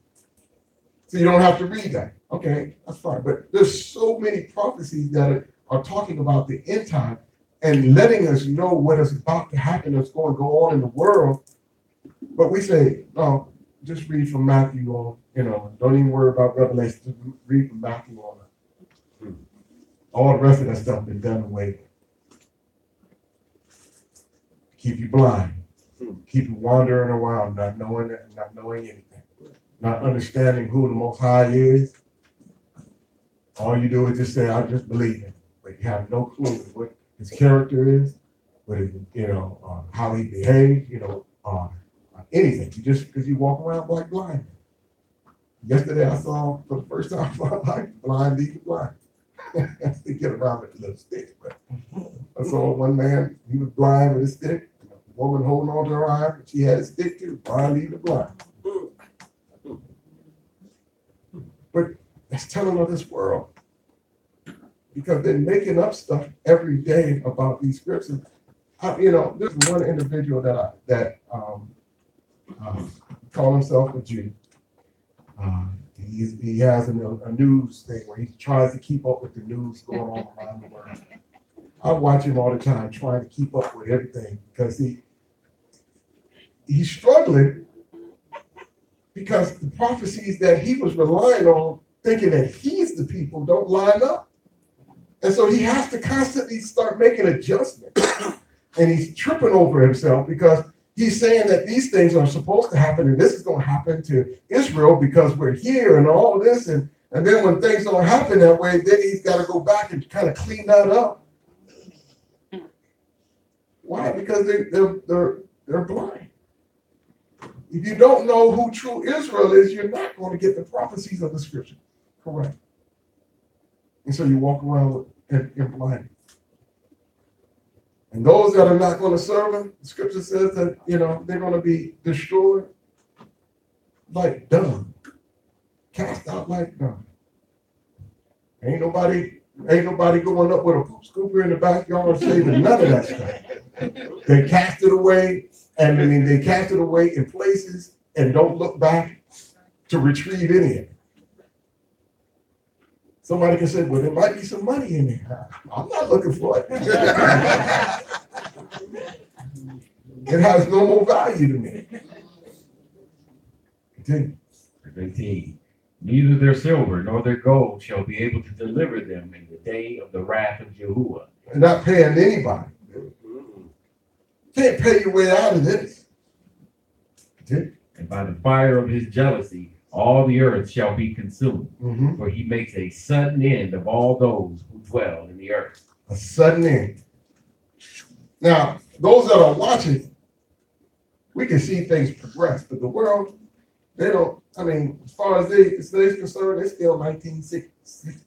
So you don't have to read that. Okay, that's fine. But there's so many prophecies that are talking about the end time and letting us know what is about to happen, what's going to go on in the world. But we say, no, just read from Matthew on, don't even worry about Revelation. Just read from Matthew on. All the rest of that stuff been done away. Keep you blind. Keep you wandering around, not knowing anything. Not understanding who the Most High is. All you do is just say, I just believe him. But you have no clue what his character is, what his, how he behaves, anything. You just because you walk around like blind. Yesterday I saw for the first time in my life blind leading blind. They get around with a little stick, but I saw one man, he was blind with a stick, and a woman holding on to her eye, but she had a stick too, blind leading blind. But that's telling of this world. Because they're making up stuff every day about these scriptures. There's one individual that call himself a Jew. He has a news thing where he tries to keep up with the news going on around the world. I watch him all the time trying to keep up with everything because he's struggling because the prophecies that he was relying on, thinking that he's the people, don't line up. And so he has to constantly start making adjustments. And he's tripping over himself because he's saying that these things are supposed to happen and this is going to happen to Israel because we're here and all of this. And then when things don't happen that way, then he's got to go back and kind of clean that up. Why? Because they're blind. If you don't know who true Israel is, you're not going to get the prophecies of the scripture correct. And so you walk around in blind. And those that are not going to serve him, the scripture says that, they're going to be destroyed like dung, cast out like dung. Ain't nobody going up with a poop scooper in the backyard saving none of that stuff. They cast it away, and they cast it away in places and don't look back to retrieve any of it. Somebody can say, well, there might be some money in there. I'm not looking for it. It has no more value to me. Continue. 18. Neither their silver nor their gold shall be able to deliver them in the day of the wrath of Yahuwah. They're not paying anybody. Can't pay your way out of this. Continue. And by the fire of his jealousy, all the earth shall be consumed, Mm-hmm. for he makes a sudden end of all those who dwell in the earth. A sudden end. Now, those that are watching, we can see things progress, but the world, they don't. As far as they're concerned, they're still 1960.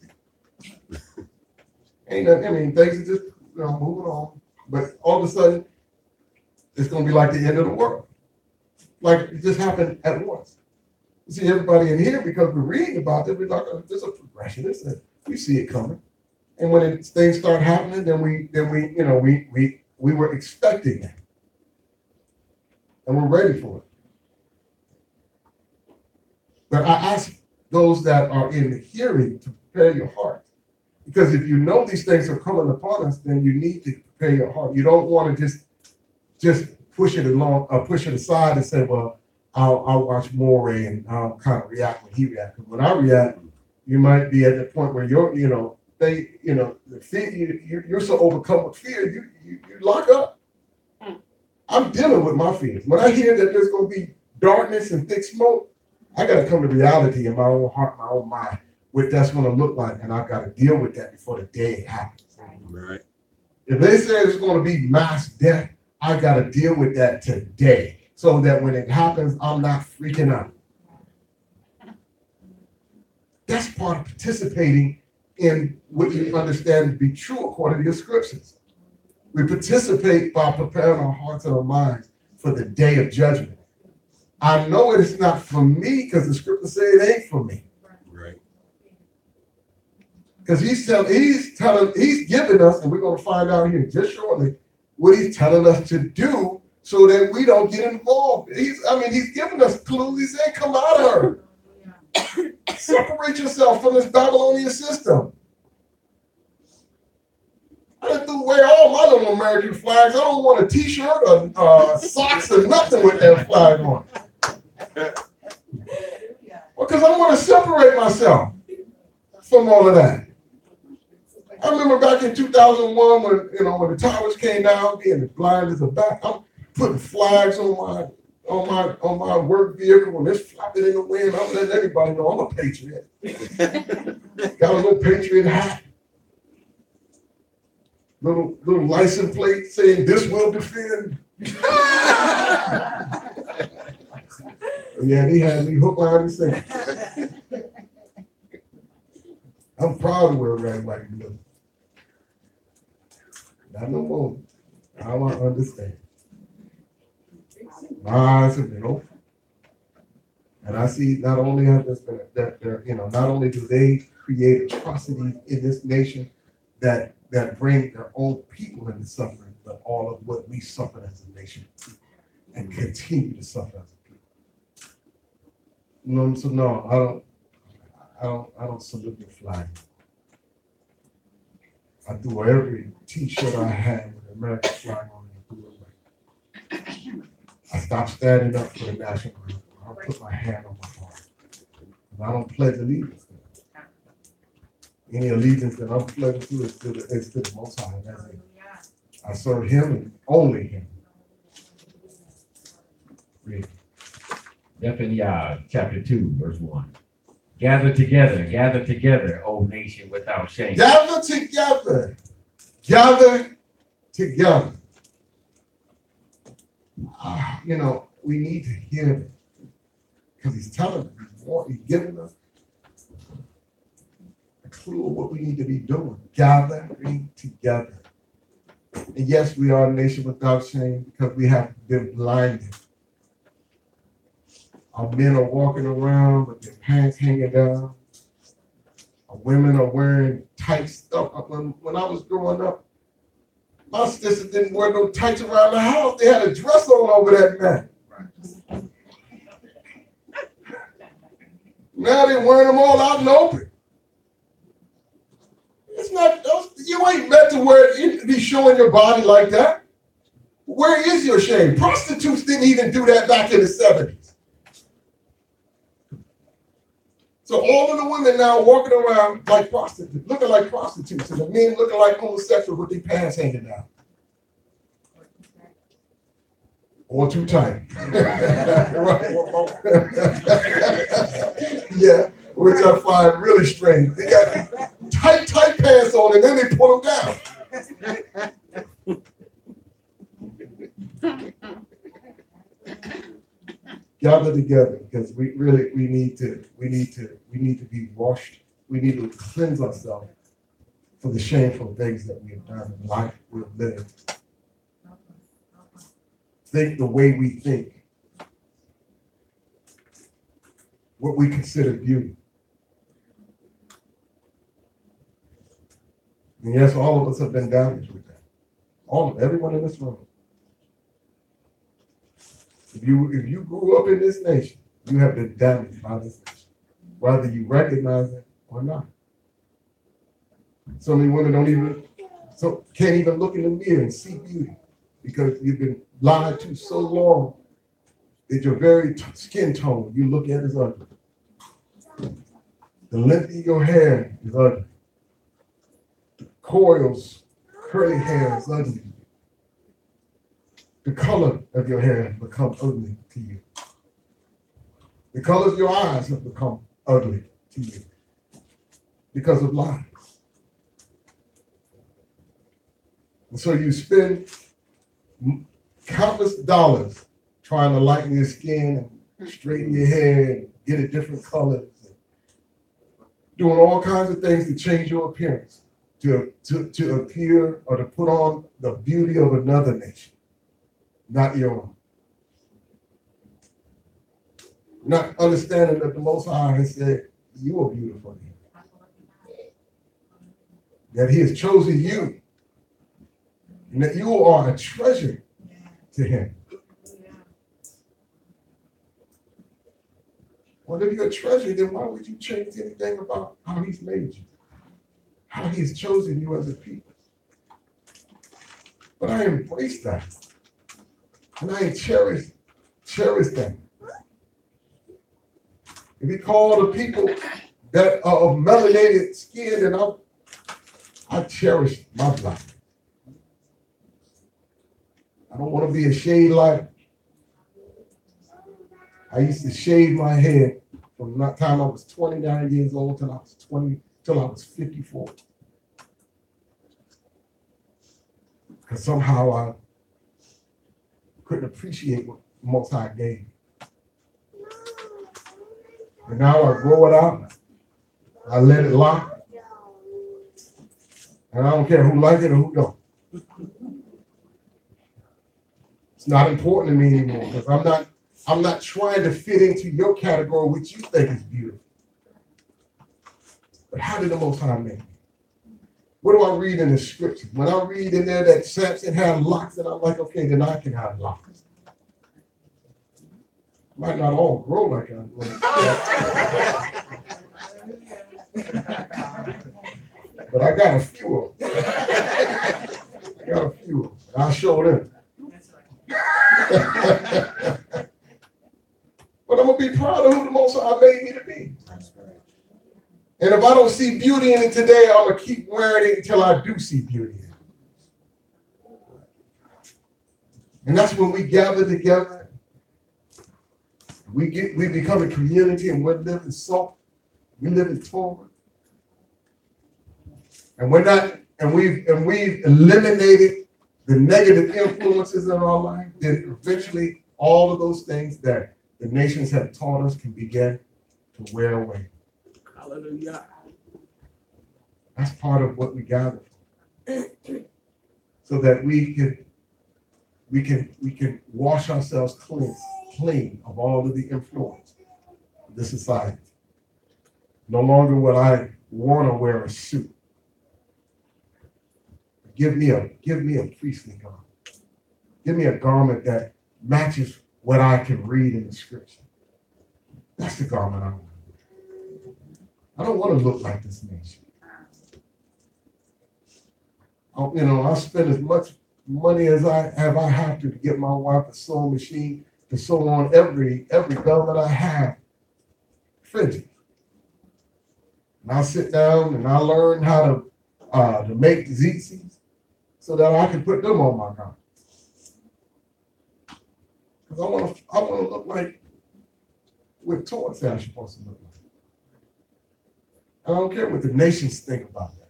Ain't nothing. Things are just moving on, but all of a sudden, it's going to be like the end of the world. Like it just happened at once. You see everybody in here because we're reading about it. We're like, there's a progression. We see it coming, and when things start happening, then we were expecting it, and we're ready for it. But I ask those that are in the hearing to prepare your heart, because if you know these things are coming upon us, then you need to prepare your heart. You don't want to just push it along, or push it aside and say, well, I'll watch Moray and I'll kind of react when he reacts. When I react, you might be at the point where you're so overcome with fear, you lock up. I'm dealing with my fears. When I hear that there's going to be darkness and thick smoke, I got to come to reality in my own heart, my own mind, what that's going to look like, and I've got to deal with that before the day it happens. Right. If they say it's going to be mass death, I got to deal with that today, so that when it happens, I'm not freaking out. That's part of participating in what you understand to be true according to your scriptures. We participate by preparing our hearts and our minds for the day of judgment. I know it is not for me because the scriptures say it ain't for me. Right. Because he's giving us, and we're going to find out here just shortly, what he's telling us to do so that we don't get involved. He's giving us clues. He's saying, come out of her. Separate yourself from this Babylonian system. I done threw away all my little American flags. I don't want a t-shirt or socks or nothing with that flag on. Because I want to separate myself from all of that. I remember back in 2001 when the towers came down, being as blind as a bat. I'm putting flags on my work vehicle when it's flapping in the wind. I'm letting everybody know I'm a patriot. Got a little patriot hat. Little license plate saying this will defend. Yeah, he had me hook, line, and sinker. I'm proud to wear red, white, and blue. Not no more. Now I understand. My eyes have been open. And I see not only have this been not only do they create atrocities in this nation that bring their own people into suffering, but all of what we suffer as a nation and continue to suffer as a people. So no, I don't salute the flag. I threw every t-shirt I had with the American flag on it. I threw it away. I stopped standing up for the national anthem. I put my hand on my heart. I don't pledge allegiance to it. Any allegiance that I'm pledging to is to the Most High. That's it. I serve Him and only Him. Read. Zephaniah chapter 2, verse 1. Gather together, O nation without shame. Gather together. Gather together. We need to hear it because He's telling us, He's giving us a clue of what we need to be doing. Gathering together. And yes, we are a nation without shame because we have been blinded. Our men are walking around with their pants hanging down. Our women are wearing tight stuff. When I was growing up, my sisters didn't wear no tights around the house. They had a dress on over that man. Now they're wearing them all out in the open. It's not, you ain't meant to wear it, be showing your body like that. Where is your shame? Prostitutes didn't even do that back in the 70s. So all of the women now walking around like prostitutes, looking like prostitutes, and the men looking like homosexuals with their pants hanging down. Or too tight. Right. Yeah, which I find really strange. They got tight pants on and then they pull them down. Gather together because we need to be washed. We need to cleanse ourselves for the shameful things that we have done in life we've lived. Think the way we think. What we consider beauty. And yes, all of us have been damaged with that. Everyone in this room. If you grew up in this nation, you have been damaged by this nation, whether you recognize it or not. So many women can't even look in the mirror and see beauty because you've been lied to so long that your very skin tone you look at is ugly. The length of your hair is ugly. The coils, curly hair is ugly. The color of your hair has become ugly to you. The color of your eyes have become ugly to you because of lies. And so you spend countless dollars trying to lighten your skin and straighten your hair and get a different color, doing all kinds of things to change your appearance, to appear or to put on the beauty of another nation. Not your own. Not understanding that the Most High has said, you are beautiful. That He has chosen you. And that you are a treasure to Him. Well, if you're a treasure, then why would you change anything about how He's made you? How He has chosen you as a people? But I embrace that. And I cherish them. If He called the people that are of melanated skin, then I cherish my black. I don't want to be a shade lighter. I used to shave my head from the time I was 29 years old till I was 54. Because somehow I couldn't appreciate what the Most High gave me. And now I grow it out. I let it lock. And I don't care who like it or who don't. It's not important to me anymore because I'm not trying to fit into your category, which you think is beautiful. But how did the Most High make me? What do I read in the scripture? When I read in there that Samson had locks, and I'm like, okay, then I can have locks. Might not all grow like I grow. But I got a few of them. show them. That's right. But I'm going to be proud of who the Most High made me to be. And if I don't see beauty in it today, I'm going to keep wearing it until I do see beauty in it. And that's when we gather together. We become a community, and we're living salt. We live in Torah. And we've eliminated the negative influences in our life. Then eventually all of those things that the nations have taught us can begin to wear away. Hallelujah. That's part of what we gather for. So that we can wash ourselves clean of all of the influence of the society. No longer will I want to wear a suit. Give me a priestly garment. Give me a garment that matches what I can read in the scripture. That's the garment I want. I don't want to look like this nation. I'll spend as much money as I have to get my wife a sewing machine to sew on every garment I have. Fringes. And I'll sit down and I'll learn how to make tzitzis so that I can put them on my garment. Because I want to look like what Torah says I'm supposed to look like. I don't care what the nations think about that.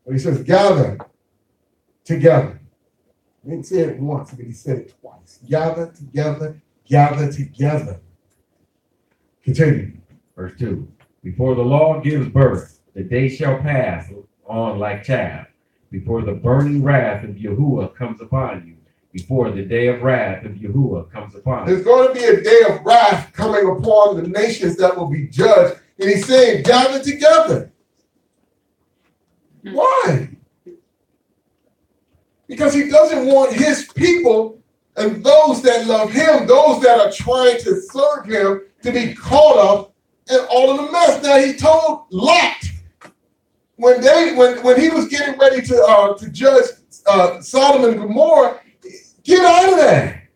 But he says, gather together. He didn't say it once, but he said it twice. Gather together, gather together. Continue. Verse 2. Before the law gives birth, the day shall pass on like chaff. Before the burning wrath of Yahuwah comes upon you. Before the day of wrath of Yahuwah comes upon you. There's going to be a day of wrath coming upon the nations that will be judged. And he's saying, gather together. Why? Because he doesn't want his people and those that love him, those that are trying to serve him, to be caught up in all of the mess. Now he told Lot when he was getting ready to judge Sodom and Gomorrah, get out of there.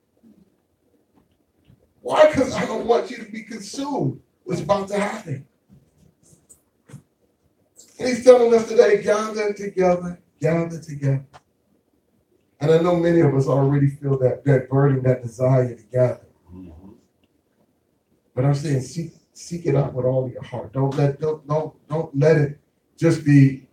Why? Because I don't want you to be consumed. What's about to happen? And he's telling us today, gather together, gather together. And I know many of us already feel that burden, that desire to gather. Mm-hmm. But I'm saying seek it out with all your heart. Don't let it just be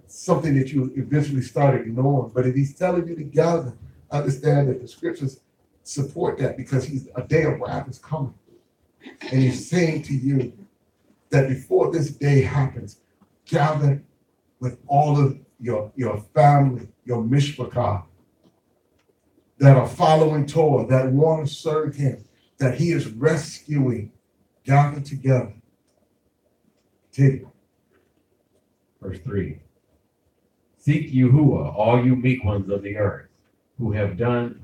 something that you eventually start ignoring. But if he's telling you to gather, understand that the scriptures support that, because a day of wrath is coming. And he's saying to you that before this day happens, gather with all of your family, your mishpachah, that are following Torah, that want to serve him, that he is rescuing. Gather together. Continue. Verse 3. Seek Yahuwah, all you meek ones of the earth, who have done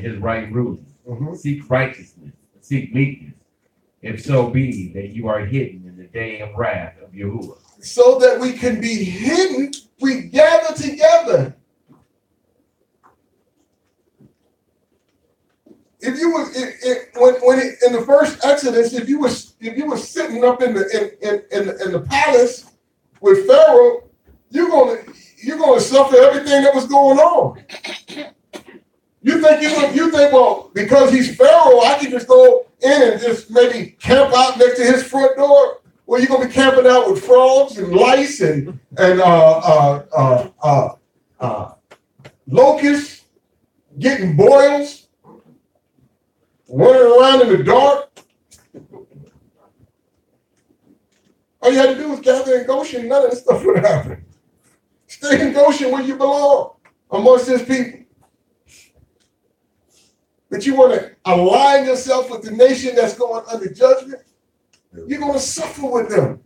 his right ruling. Mm-hmm. Seek righteousness, seek meekness, if so be that you are hidden in the day of wrath of Yahuwah. So that we can be hidden, we gather together. If you were in the first Exodus, if you were sitting up in the palace with Pharaoh, you're gonna suffer everything that was going on. You think well, because he's Pharaoh, I can just go in and just maybe camp out next to his front door. Well, you're gonna be camping out with frogs and lice and locusts, getting boils, running around in the dark. All you had to do was gather in Goshen. None of this stuff would happen. Stay in Goshen where you belong, amongst his people. But you want to align yourself with the nation that's going under judgment, you're going to suffer with them.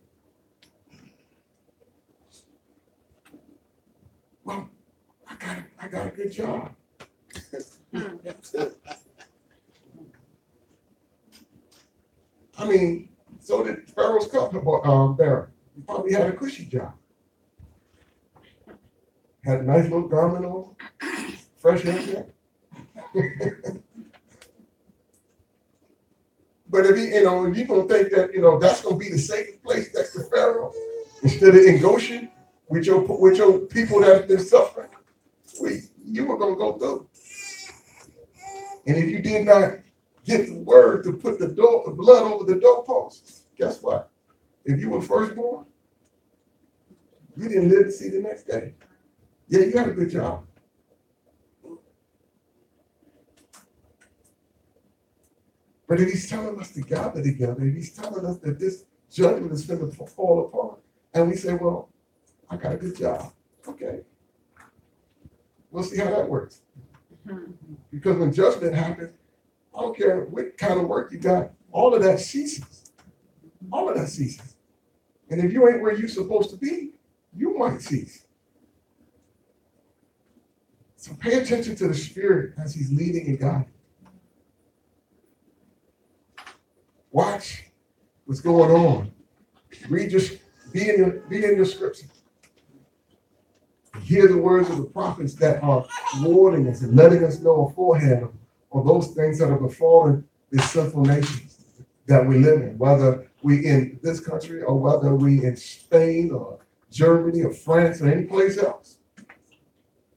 Well, I got a good job. I mean, so did Pharaoh's cupbearer. You probably had a cushy job. Had a nice little garment on, fresh haircut. But if you know, if you're gonna think that that's gonna be the safest place next to Pharaoh, instead of in Goshen with your people that have been suffering, you were gonna go through. And if you did not get the word to put the blood over the doorpost, guess what? If you were firstborn, you didn't live to see the next day. Yeah, you had a good job. But if he's telling us to gather together, if he's telling us that this judgment is going to fall apart, and we say, well, I got a good job. Okay. We'll see how that works. Because when judgment happens, I don't care what kind of work you got, all of that ceases. All of that ceases. And if you ain't where you're supposed to be, you might cease. So pay attention to the Spirit as he's leading and guiding. Watch what's going on. Read be in your scripture. Hear the words of the prophets that are warning us and letting us know beforehand of those things that are befalling these sinful nations that we live in, whether we in this country or whether we in Spain or Germany or France or any place else.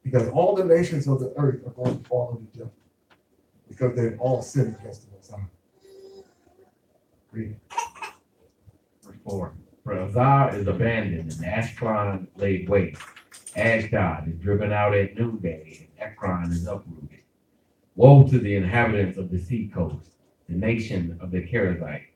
Because all the nations of the earth are going to fall into judgment because they've all sinned against the Most High. Read. Verse 4. For Azar is abandoned and Ashkelon laid waste. Ashdod is driven out at noonday, and Ekron is uprooted. Woe to the inhabitants of the sea coast, the nation of the Kerethites.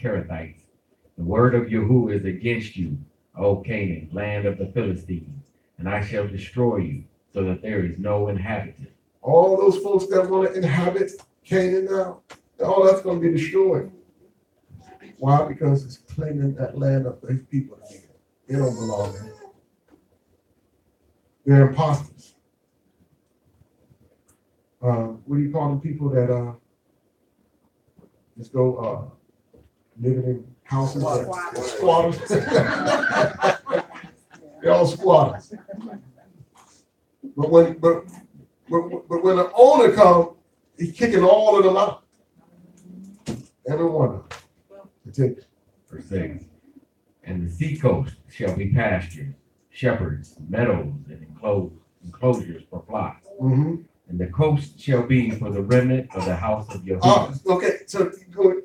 The word of Yahuwah is against you, O Canaan, land of the Philistines, and I shall destroy you, so that there is no inhabitant. All those folks that want to inhabit Canaan now, all that's going to be destroyed. Why? Because it's claiming that land of those people. They don't belong there. They're imposters. What do you call them people that just go living in houses? Squatters. They're all squatters. But when the owner comes, he's kicking all of them out. Every one of them. Verse 6. And the sea coast shall be pastures, shepherds, meadows, and enclosures for flocks. Mm-hmm. And the coast shall be for the remnant of the house of Yahuwah. Okay, so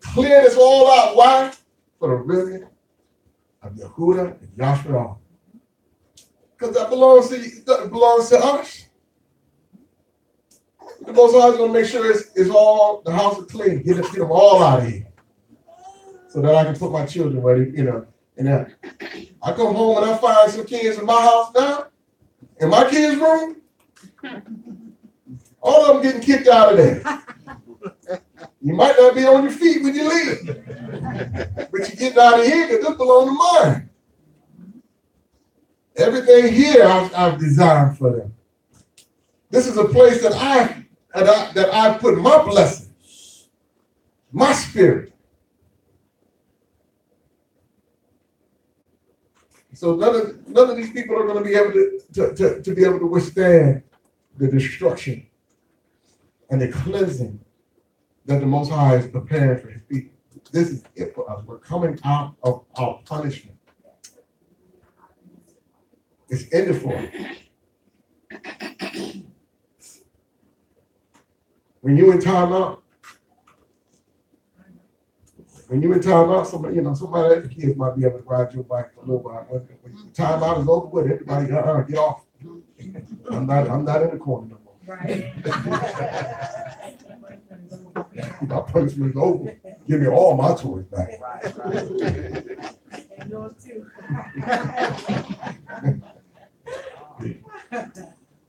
clear this all out. Why? For the remnant of Yahuwah and Yahshua. Because that belongs to us. The Most High is going to make sure it's all, the house is clean. Get them all out of here. So that I can put my children where they, I come home and I find some kids in my house now, in my kids' room, all of them getting kicked out of there. You might not be on your feet when you leave, but you're getting out of here because this belongs to mine. Everything here I've designed for them. This is a place that I put my blessing, my spirit. So none of these people are going to be able to be able to withstand the destruction and the cleansing that the Most High is preparing for his people. This is it for us. We're coming out of our punishment. It's ended for us. When you're in timeout, somebody at the kids might be able to ride your bike for a little while. When timeout is over with, everybody get off. I'm not in the corner no more. Right. My punishment is over. Give me all my toys back. And yours too.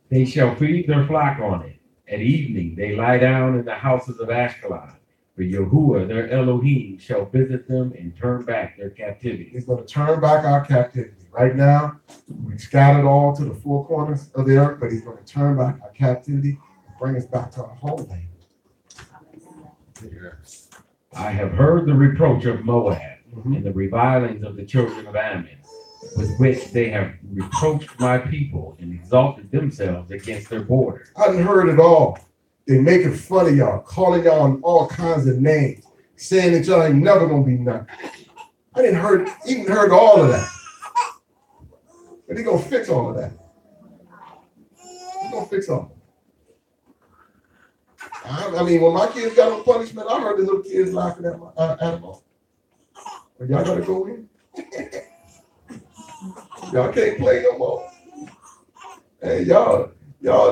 They shall feed their flock on it. At evening they lie down in the houses of Ashkelon. For Yahuwah, their Elohim, shall visit them and turn back their captivity. He's going to turn back our captivity. Right now, we've scattered all to the four corners of the earth, but he's going to turn back our captivity and bring us back to our homeland. I have heard the reproach of Moab. and the revilings of the children of Ammon, with which they have reproached my people and exalted themselves against their borders. I done heard it all. They making fun of y'all, calling y'all all kinds of names, saying that y'all ain't never gonna be nothing. I didn't heard all of that. But he gonna fix all of that. He gonna fix all of it. I mean, when my kids got on punishment, I heard the little kids laughing at them all. But y'all gotta go in. Y'all can't play no more. Hey, y'all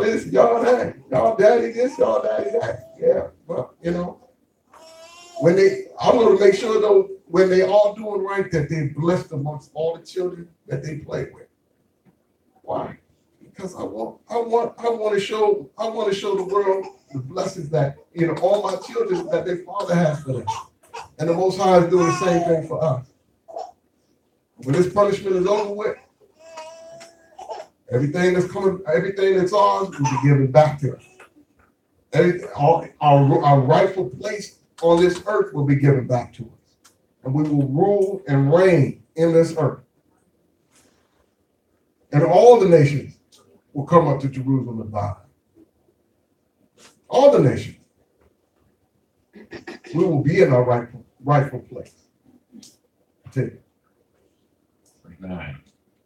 this, y'all that, y'all daddy this, y'all daddy that. Yeah, but I want to make sure though, when they all doing right, that they're blessed amongst all the children that they play with. Why? Because I want to show the world the blessings that all my children that their father has for them, and the Most High is doing the same thing for us. When this punishment is over with, everything that's ours will be given back to us. Our rightful place on this earth will be given back to us, and we will rule and reign in this earth. And all the nations will come up to Jerusalem and bow. All the nations. We will be in our rightful place. Continue. 9.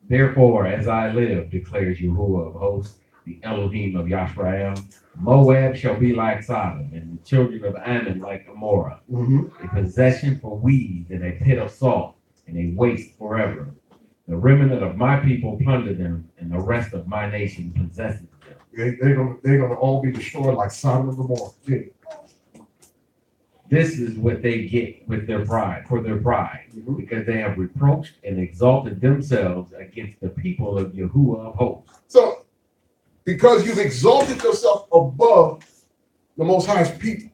Therefore, as I live, declares Yahuwah of hosts, the Elohim of Yashrael, Moab shall be like Sodom, and the children of Ammon like Gomorrah, a possession for weeds and a pit of salt, and a waste forever. The remnant of my people plunder them, and the rest of my nation possesses them. They're gonna all be destroyed like Sodom and Gomorrah. Yeah. This is what they get with their pride, because they have reproached and exalted themselves against the people of Yahuwah of hosts. So, because you've exalted yourself above the Most High's people,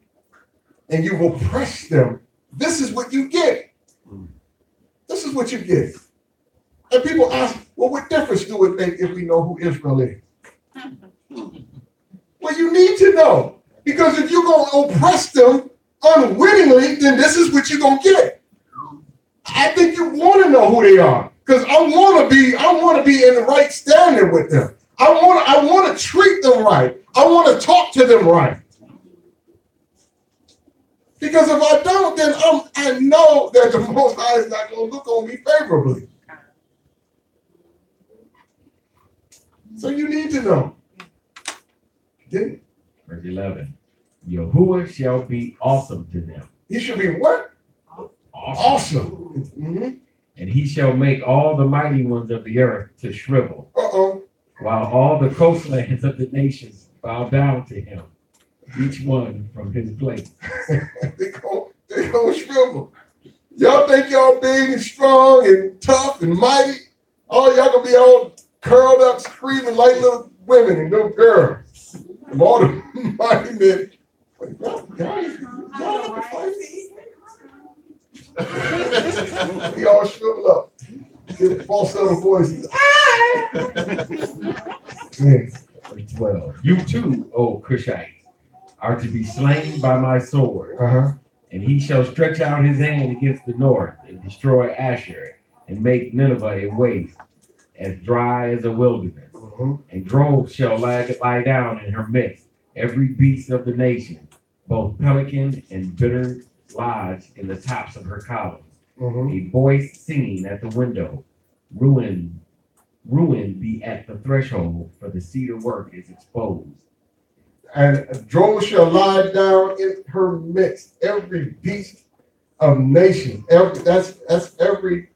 and you've oppressed them, this is what you get. This is what you get. And people ask, well, what difference do it make if we know who Israel is? Well, you need to know, because if you're going to oppress them unwittingly, then this is what you're going to get. I think you want to know who they are, because I want to be in the right standing with them. I want to treat them right. I want to talk to them right. Because if I don't, then I know that the Most High is not going to look on me favorably. So you need to know. Didn't? Verse 11. Yahuwah shall be awesome to them. He should be what? Awesome. Mm-hmm. And he shall make all the mighty ones of the earth to shrivel. Uh-oh. While all the coastlands of the nations bow down to him, each one from his place. they go shrivel. Y'all think y'all big and strong and tough and mighty? Oh, y'all gonna be all curled up, screaming like little women and little girls. And all the mighty men. We all shrivel up. Get false other voices. Verse 12. You too, O Cushite, are to be slain by my sword. And he shall stretch out his hand against the north and destroy Asher and make Nineveh a waste, as dry as a wilderness. And groves shall lie down in her midst, every beast of the nation, both pelican and bittern lodge in the tops of her columns. A voice singing at the window, ruin be at the threshold, for the cedar work is exposed. And droves shall lie down in her midst, every beast of nation. That's every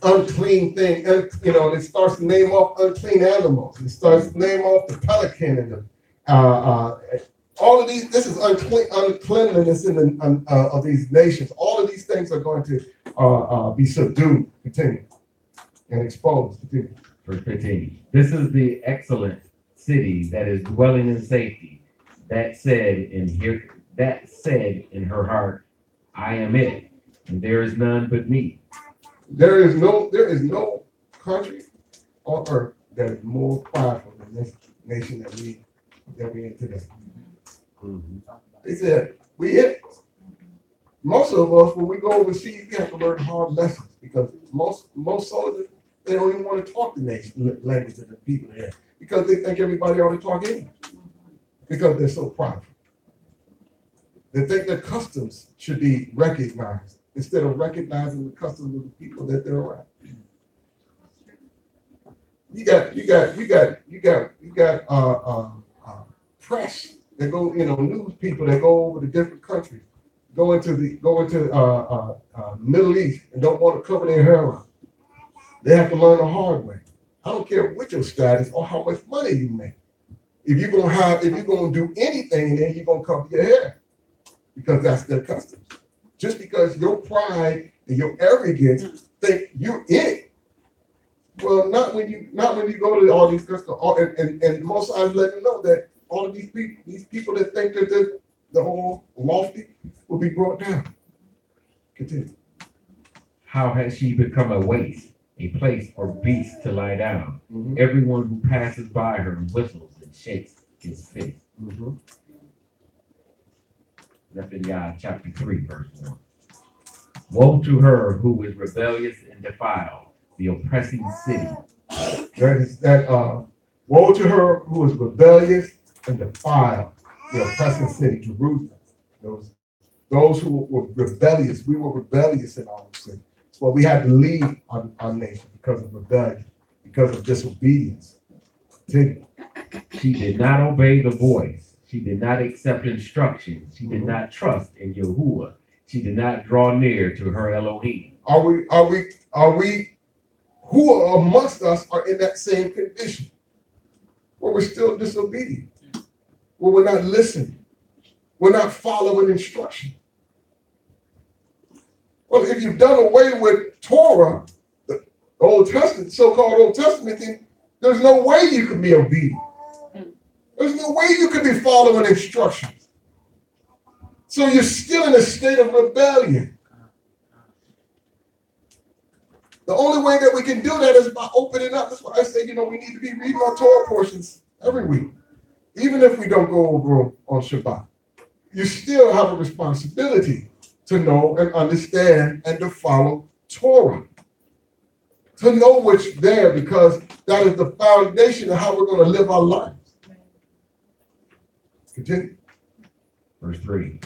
unclean thing. And, it starts to name off unclean animals. It starts to name off the pelican and the all of these. This is uncleanliness of these nations. All of these things are going to be subdued, continue, and exposed. Continue. Verse 15. This is the excellent city that is dwelling in safety. That said in her heart, I am it, and there is none but me. There is no country on earth that is more powerful than this nation that we're in today. They said, we it. Most of us, when we go overseas, we have to learn hard lessons because most soldiers, they don't even want to talk the language of the people there because they think everybody ought to talk English because they're so prideful. They think their customs should be recognized instead of recognizing the customs of the people that they're around. You got press that go, news people that go over to different countries, go into Middle East and don't want to cover their hair up. They have to learn the hard way. I don't care what your status or how much money you make. If you're gonna do anything, then you're gonna cover your hair because that's their custom. Just because your pride and your arrogance think you're in it. Well, not when you go to all these customs, and most times let them know that all of these people that think that the whole lofty will be brought down. Continue. How has she become a waste, a place for beasts to lie down? Mm-hmm. Everyone who passes by her whistles and shakes his fist. Mm-hmm. Zephaniah chapter 3, verse 1. Woe to her who is rebellious and defiled, the oppressing city. Woe to her who is rebellious and defiled, the oppressing city, Jerusalem. Those who were rebellious, we were rebellious in our city. So we had to leave our nation because of rebellion, because of disobedience. She did not obey the voice. She did not accept instructions. She did not trust in Yahuwah. She did not draw near to her Elohim. Are we who amongst us are in that same condition? Where we're still disobedient, where we're not listening, we're not following instruction. Well, if you've done away with Torah, the Old Testament, so-called Old Testament thing, there's no way you can be obedient. There's no way you can be following instructions. So you're still in a state of rebellion. The only way that we can do that is by opening up. That's why I say, we need to be reading our Torah portions every week, even if we don't go over them on Shabbat. You still have a responsibility to know and understand and to follow Torah. To know what's there, because that is the foundation of how we're going to live our lives. Continue. Verse 3.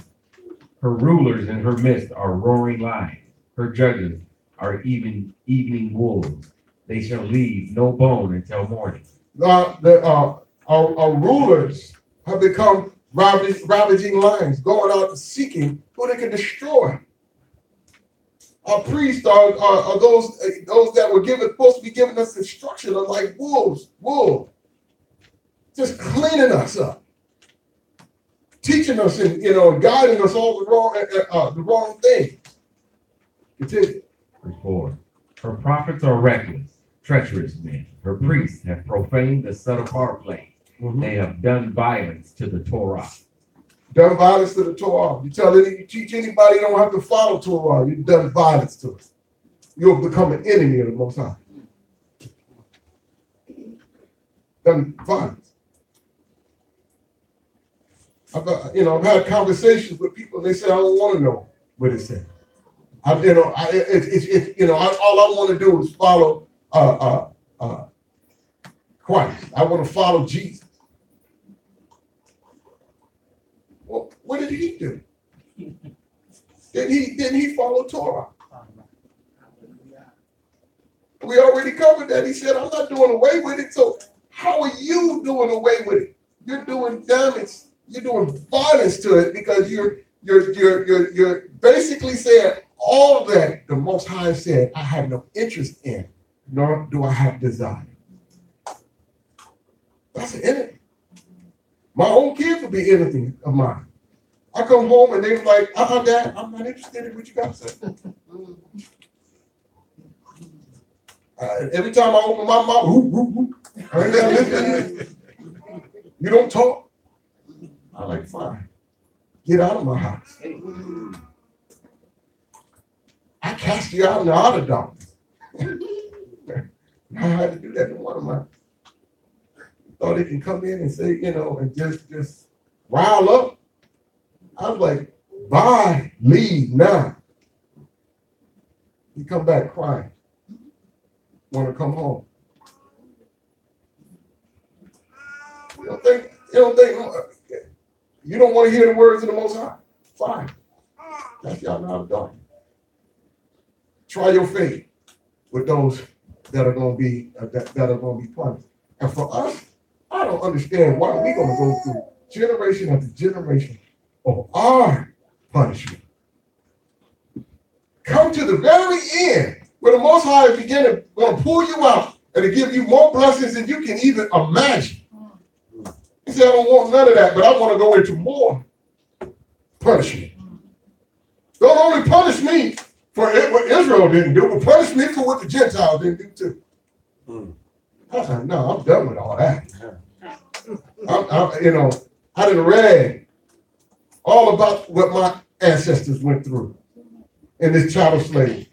Her rulers in her midst are roaring lions. Her judges are evening wolves. They shall leave no bone until morning. Our rulers have become ravaging lions, going out and seeking who they can destroy. Our priests are those that were supposed to be giving us instruction, are like wolves, just cleaning us up, teaching us and guiding us all the wrong things. Continue. Verse 4. Her prophets are reckless, treacherous men. Her priests have profaned the son of our place. Mm-hmm. They have done violence to the Torah. Done violence to the Torah. You teach anybody you don't have to follow Torah, you've done violence to it. You'll become an enemy of the Most High. Done violence. I've had conversations with people and they say, I don't want to know what it says. All I want to do is follow Christ. I want to follow Jesus. Well, what did he do? Didn't he follow Torah? We already covered that. He said, I'm not doing away with it. So how are you doing away with it? You're doing damage. You're doing violence to it because you're basically saying all that the Most High said I have no interest in, nor do I have desire. That's an enemy. My own kids will be enemies of mine. I come home and they're like, Dad, I'm not interested in what you got to say. Every time I open my mouth, I ain't listening. You don't talk. I'm like, fine. Get out of my house. I cast you out in the outer darkness. I had to do that to one of my. Thought they can come in and say, and just rile up. I was like, Bye, leave now. He come back crying. Want to come home. You don't want to hear the words of the Most High. Fine. That's y'all know how to do. Try your faith with those that are going to be punished. And for us, I don't understand why we're going to go through generation after generation of our punishment. Come to the very end where the Most High is going to pull you out and to give you more blessings than you can even imagine. He said, I don't want none of that, but I want to go into more punishment. Don't only punish me for what Israel didn't do, but punish me for what the Gentiles didn't do too. No, I'm done with all that. I done read all about what my ancestors went through in this chattel slave.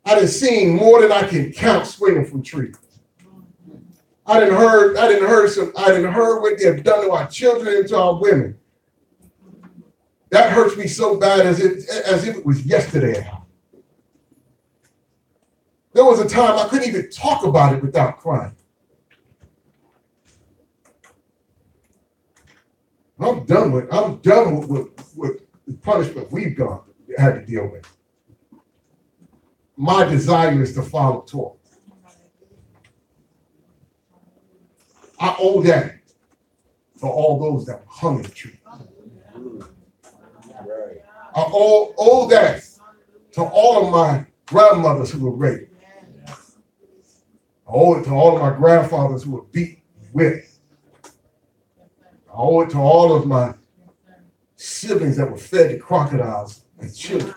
I done seen more than I can count swinging from trees. I done heard what they have done to our children and to our women. That hurts me so bad as if it was yesterday. There was a time I couldn't even talk about it without crying. I'm done with the punishment we've had to deal with. My desire is to follow Torah. I owe that for all those that were hung in the tree. I owe that to all of my grandmothers who were raped. I owe it to all of my grandfathers who were beaten, whipped. I owe it to all of my siblings that were fed to crocodiles as children.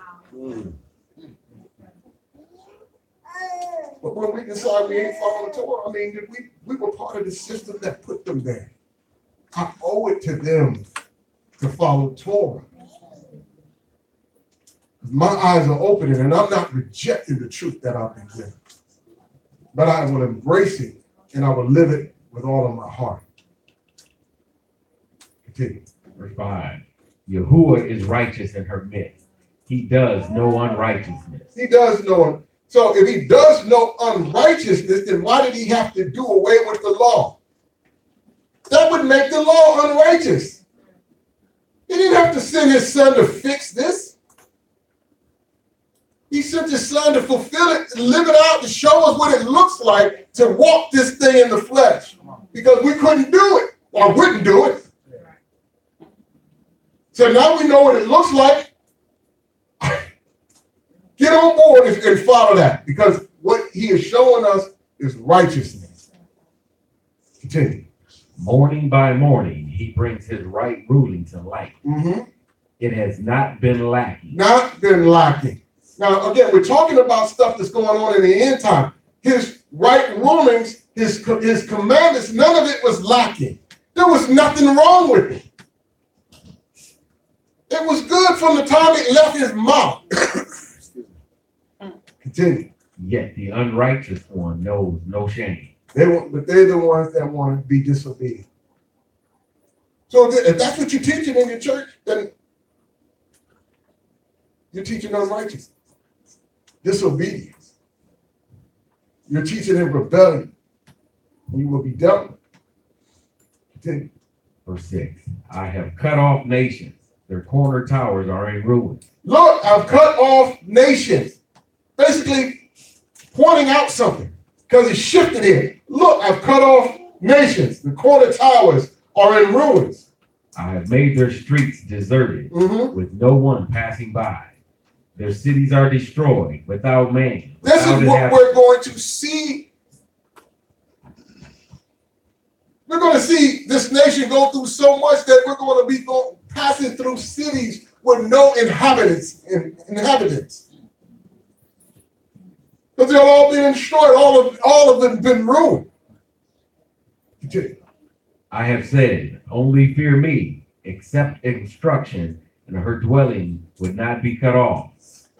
But when we decide we ain't following the Torah, we were part of the system that put them there. I owe it to them to follow Torah. My eyes are opening and I'm not rejecting the truth that I've been given. But I will embrace it and I will live it with all of my heart. Continue. Verse 5. Yahuwah is righteous in her midst. He does no unrighteousness. He does no. So if he does no unrighteousness, then why did he have to do away with the law? That would make the law unrighteous. He didn't have to send his son to fix this. He sent his son to fulfill it, to live it out, to show us what it looks like to walk this thing in the flesh. Because we couldn't do it, or wouldn't do it. So now we know what it looks like. Get on board and follow that. Because what he is showing us is righteousness. Continue. Morning by morning, he brings his right ruling to light. Mm-hmm. It has not been lacking. Not been lacking. Now, again, we're talking about stuff that's going on in the end time. His right rulings, his commandments, none of it was lacking. There was nothing wrong with it. It was good from the time it left his mouth. Continue. Yet the unrighteous one knows no shame. But they're the ones that want to be disobedient. So if that's what you're teaching in your church, then you're teaching unrighteousness, disobedience. You're teaching in rebellion. And you will be dealt with. Continue. Verse 6. I have cut off nations. Their corner towers are in ruins. Look, I've cut off nations. Basically pointing out something because he shifted it. Look, I've cut off nations. The corner towers are in ruins. I have made their streets deserted with no one passing by. Their cities are destroyed without man. This is what we're going to see. We're going to see this nation go through so much that we're going to be passing through cities with no inhabitants. Because they'll all be destroyed. All of them been ruined. Continue. I have said, only fear me, accept instruction, and her dwelling would not be cut off.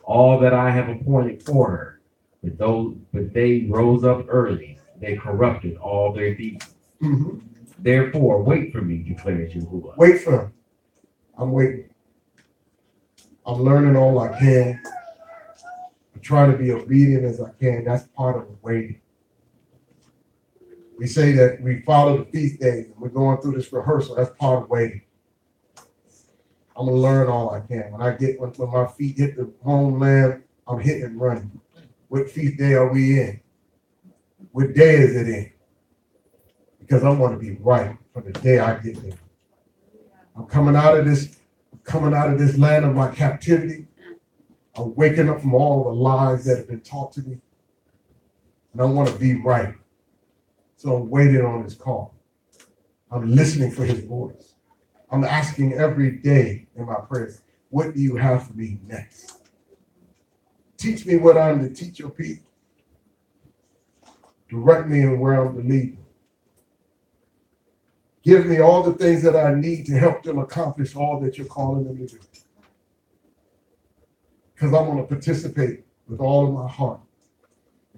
All that I have appointed for her, but they rose up early. They corrupted all their deeds. Mm-hmm. Therefore, wait for me, declares Yahuwah. Wait for him. I'm waiting. I'm learning all I can. I'm trying to be obedient as I can. That's part of the waiting. We say that we follow the feast days and we're going through this rehearsal. That's part of waiting. I'm gonna learn all I can. When my feet hit the homeland, I'm hitting and running. What feast day are we in? What day is it in? Because I want to be right for the day I get there. I'm coming out of this land of my captivity. I'm waking up from all the lies that have been taught to me. And I want to be right. So I'm waiting on his call. I'm listening for his voice. I'm asking every day in my prayers, what do you have for me next? Teach me what I'm to teach your people. Direct me in where I'm to lead them. Give me all the things that I need to help them accomplish all that you're calling them to do. Because I want to participate with all of my heart.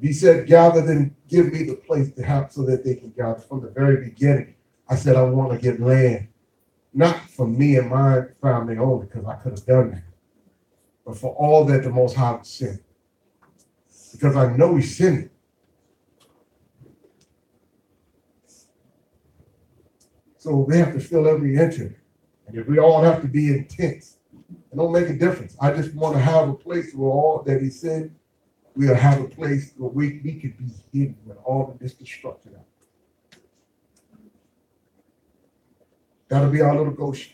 He said, gather, then give me the place to have so that they can gather. From the very beginning, I said, I want to get land, not for me and my family only, because I could have done that, but for all that the Most High would send. Because I know He sent it. So they have to fill every inch of it. And if we all have to be intense, it don't make a difference. I just want to have a place where all that He said, we'll have a place where we could be hidden when all of this destruction out. That'll be our little Goshen.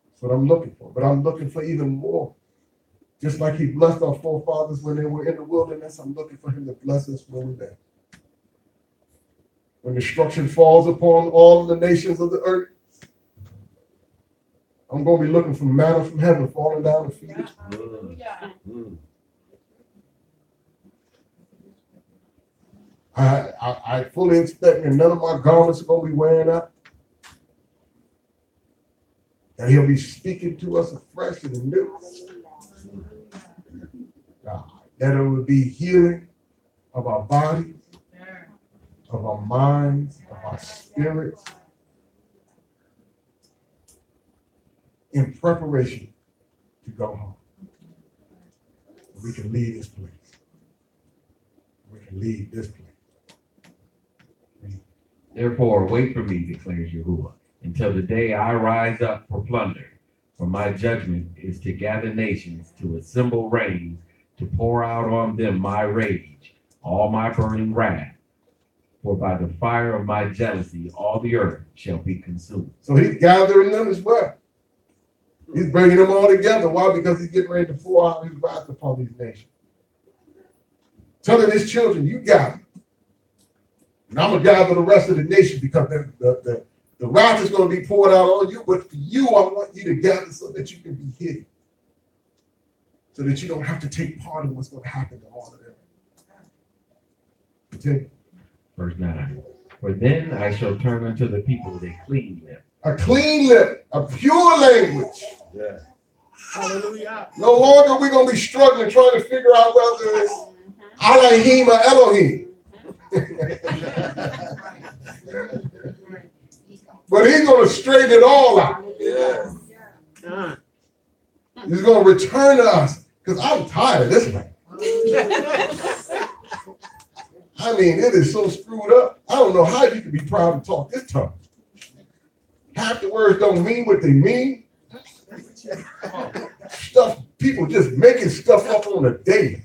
That's what I'm looking for. But I'm looking for even more. Just like He blessed our forefathers when they were in the wilderness, I'm looking for Him to bless us when we're there. When destruction falls upon all the nations of the earth, I'm going to be looking for manna from heaven falling down the feet. I fully expect that none of my garments are going to be wearing out. That He'll be speaking to us afresh and anew. That it will be healing of our bodies, of our minds, of our spirits, in preparation to go home. We can leave this place. We can leave this place. Therefore, wait for me, declares Yahuwah, until the day I rise up for plunder. For my judgment is to gather nations, to assemble rains, to pour out on them my rage, all my burning wrath. For by the fire of my jealousy, all the earth shall be consumed. So He's gathering them as well. He's bringing them all together. Why? Because He's getting ready to pour out His wrath upon these nations. Telling His children, you gather. And I'm going to gather the rest of the nation because the wrath is going to be poured out on you. But for you, I want you to gather so that you can be hidden. So that you don't have to take part in what's going to happen to all of them. Continue. Verse 9. For then I shall turn unto the people with a clean lip. A clean lip, a pure language. Yeah. Hallelujah. No longer are we going to be struggling trying to figure out whether it's Elohim or Elohim. But He's going to straighten it all out. Yeah. He's going to return to us because I'm tired of this man. I mean, it is so screwed up. I don't know how you can be proud to talk this tough. Half the words don't mean what they mean. Stuff, people just making stuff up on a daily.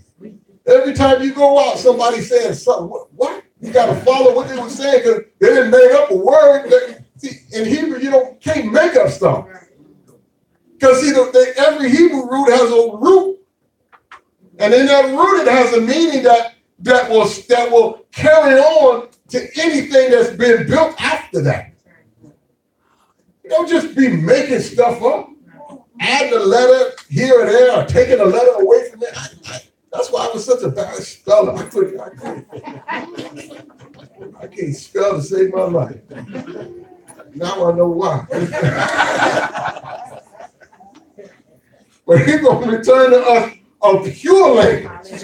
Every time you go out, somebody's saying something. What? You got to follow what they were saying because they didn't make up a word. See, in Hebrew, you can't make up stuff. Because see, every Hebrew root has a root. And in that root, it has a meaning that will carry on to anything that's been built after that. Don't just be making stuff up, adding a letter here or there, or taking a letter away from it. That's why I was such a bad speller. I can't spell to save my life. Now I know why. But He's going to return to us a pure language.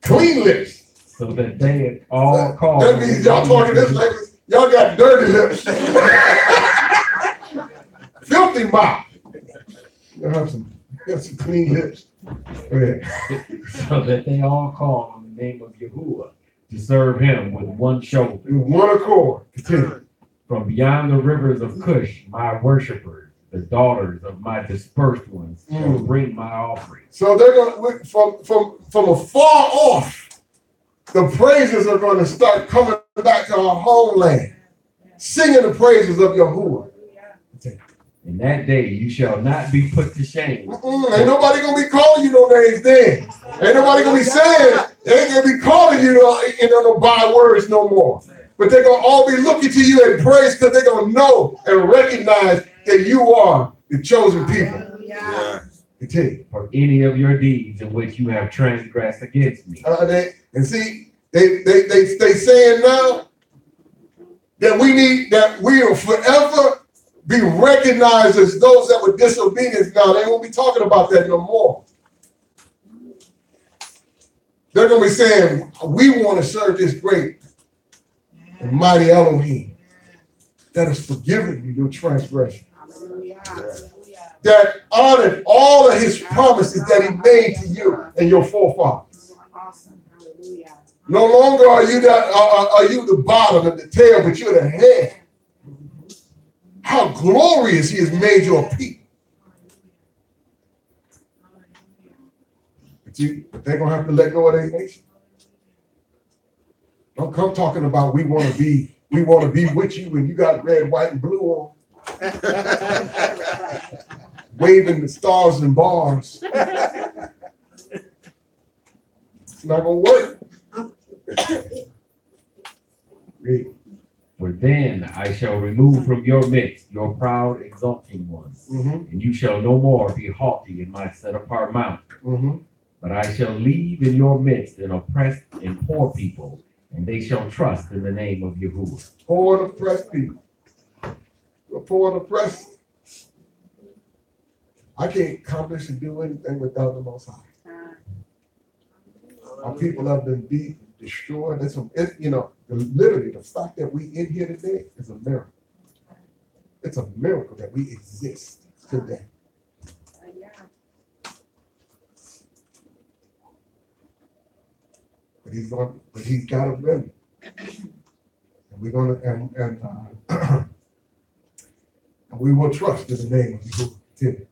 Clean lips. So that they all call. That means y'all talking this language. Y'all got dirty lips. filthy mouth. You have some clean lips. Go ahead. So that they all call on the name of Yahuwah to serve him with one shoulder. In one accord. Continue. From beyond the rivers of Cush, my worshipers, the daughters of my dispersed ones, shall bring my offering. So they're going to, from afar off, the praises are going to start coming back to our homeland, singing the praises of Yahuwah. In that day you shall not be put to shame. Ain't nobody going to be calling you no names then. Ain't nobody going to be saying, they ain't going to be calling you no by words no more. But they're going to all be looking to you in praise because they're going to know and recognize that you are the chosen people. Yeah. Continue. For any of your deeds in which you have transgressed against me. They saying now that we will forever be recognized as those that were disobedient. Now they won't be talking about that no more. They're going to be saying, we want to serve this great and mighty Elohim that has forgiven you your transgression. That honored all of his promises that he made to you and your forefathers. No longer are you the bottom and the tail, but you're the head. How glorious he has made you a people. But they're going to have to let go of their nation. Don't come talking about we want to be with you when you got red, white, and blue on. Waving the stars and bars. It's not going to work. Read. For then I shall remove from your midst your proud, exulting ones, and you shall no more be haughty in my set-apart mountain. But I shall leave in your midst an oppressed and poor people, and they shall trust in the name of Yahuwah. Poor and oppressed people. You're poor and oppressed. I can't accomplish and do anything without the Most High. Our people have been beat, destroyed. Literally, the fact that we in here today is a miracle. It's a miracle that we exist today. But he's got a remedy. And we're going to, and we will trust in the name of Yahuwah.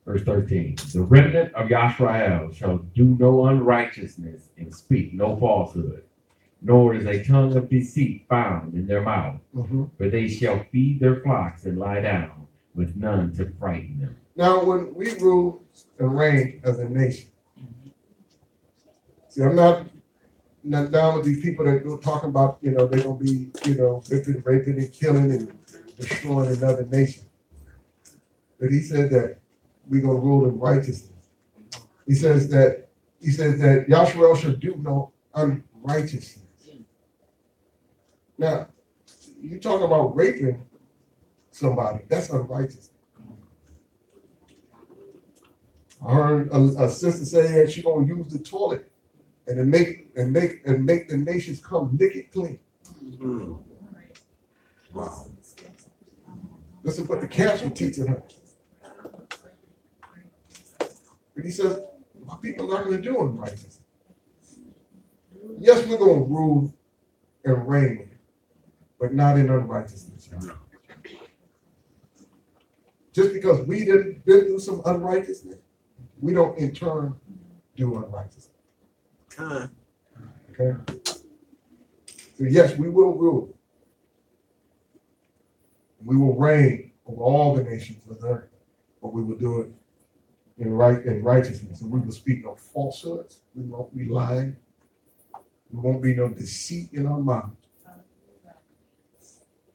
Verse 13, the remnant of Yashrael shall do no unrighteousness and speak no falsehood, nor is a tongue of deceit found in their mouth, for they shall feed their flocks and lie down with none to frighten them. Now, when we rule and reign as a nation, see, I'm not down with these people that go talking about, they're going to be, raping and killing and destroying another nation. But he said that we're going to rule in righteousness. He says that Yashrael shall do no unrighteousness. Now, you talking about raping somebody, that's unrighteous. I heard a sister say that she's gonna use the toilet and make the nations come lick it clean. Wow. This is what the camps were teaching her. But he says, my people are going to do unrighteousness. Yes, we're going to rule and reign, but not in unrighteousness. Just because we didn't been through some unrighteousness, we don't in turn do unrighteousness. Okay? So yes, we will rule. We will reign over all the nations of the earth, but we will do it in righteousness. And we will speak no falsehoods. We won't be lying. There won't be no deceit in our mouth.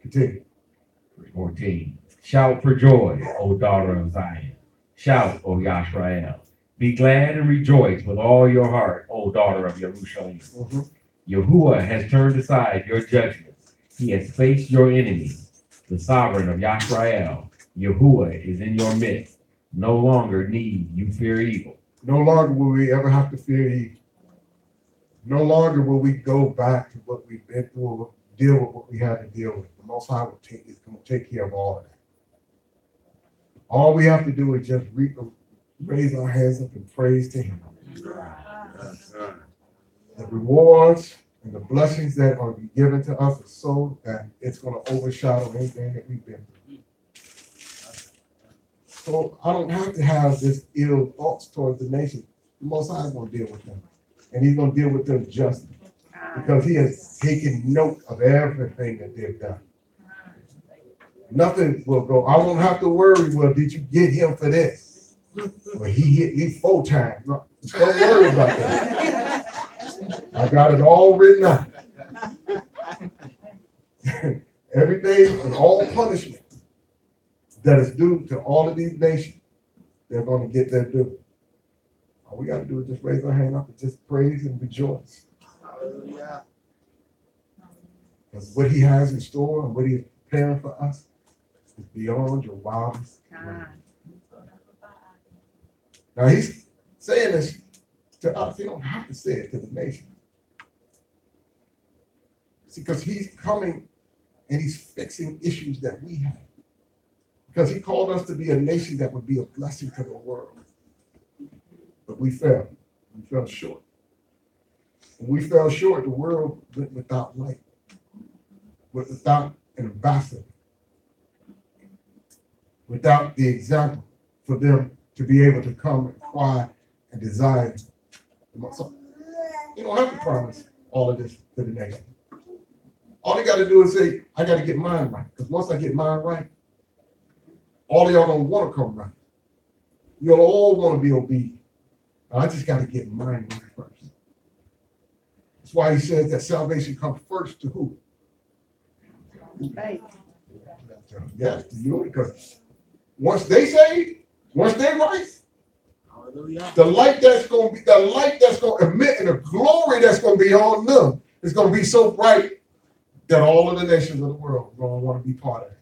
Continue. Verse 14. Shout for joy, O daughter of Zion. Shout, O Yashrael. Be glad and rejoice with all your heart, O daughter of Jerusalem. Yahuwah has turned aside your judgments. He has faced your enemies. The sovereign of Yashrael, Yahuwah, is in your midst. No longer need you fear evil. No longer will we ever have to fear evil. No longer will we go back to what we've been through or deal with what we had to deal with. The Most High is going to take care of all of that. All we have to do is just raise our hands up and praise to him. The rewards and the blessings that are given to us are so that it's going to overshadow anything that we've been through. So I don't have to have this ill thoughts towards the nation. The Most High is going to deal with them. And he's going to deal with them justly. Because he has taken note of everything that they've done. Nothing will go. I won't have to worry, well, did you get him for this? Well, he hit me 4 times. No, don't worry about that. I got it all written out. Everything and all punishment that is due to all of these nations, they're going to get their due. All we got to do is just raise our hand up and just praise and rejoice. Hallelujah. Because what he has in store and what he's preparing for us is beyond your wildest dreams. Now he's saying this to us. He don't have to say it to the nation. See, because he's coming and he's fixing issues that we have. Because he called us to be a nation that would be a blessing to the world. But we fell. We fell short. When we fell short, the world went without light, without an ambassador, without the example for them to be able to come and cry and desire. So you don't have to promise all of this to the nation. All you got to do is say, I got to get mine right. Because once I get mine right, all of y'all don't want to come right. You'll all want to be obedient. I just got to get mine right first. That's why he says that salvation comes first to who? Right. Yes, to you, because once they say, once they rise, the light that's going to emit and the glory that's going to be on them is going to be so bright that all of the nations of the world are going to want to be part of it.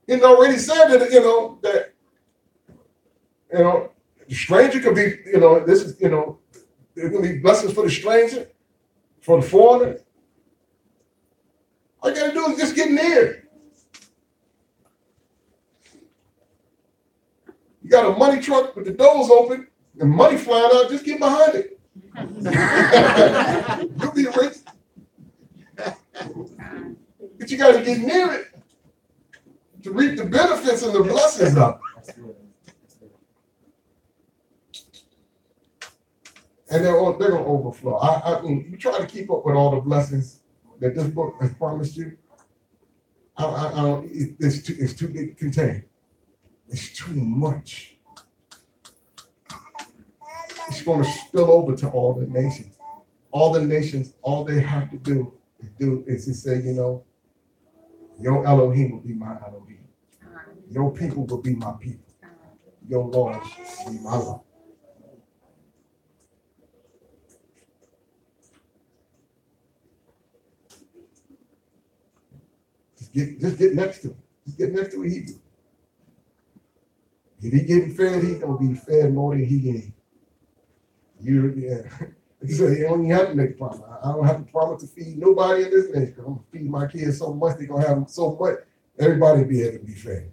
He's already said that, the stranger could be, this is, there's going to be blessings for the stranger, for the foreigner. All you got to do is just get near. You got a money truck with the doors open and money flying out, just get behind it. You'll be rich. But you got to get near it to reap the benefits and the blessings of it. And they're going to overflow. I mean, you try to keep up with all the blessings that this book has promised you. It's too big to contain. It's too much. It's going to spill over to all the nations. All the nations, all they have to do is to say, your Elohim will be my Elohim. Your people will be my people. Your laws will be my law. Just get next to him. Just get next to what he do. If he getting fed, he's gonna be fed more than he gave. He said, you don't even have to make a promise. I don't have to promise to feed nobody in this nation. I'm gonna feed my kids so much, they're gonna have so much, everybody will be able to be fed.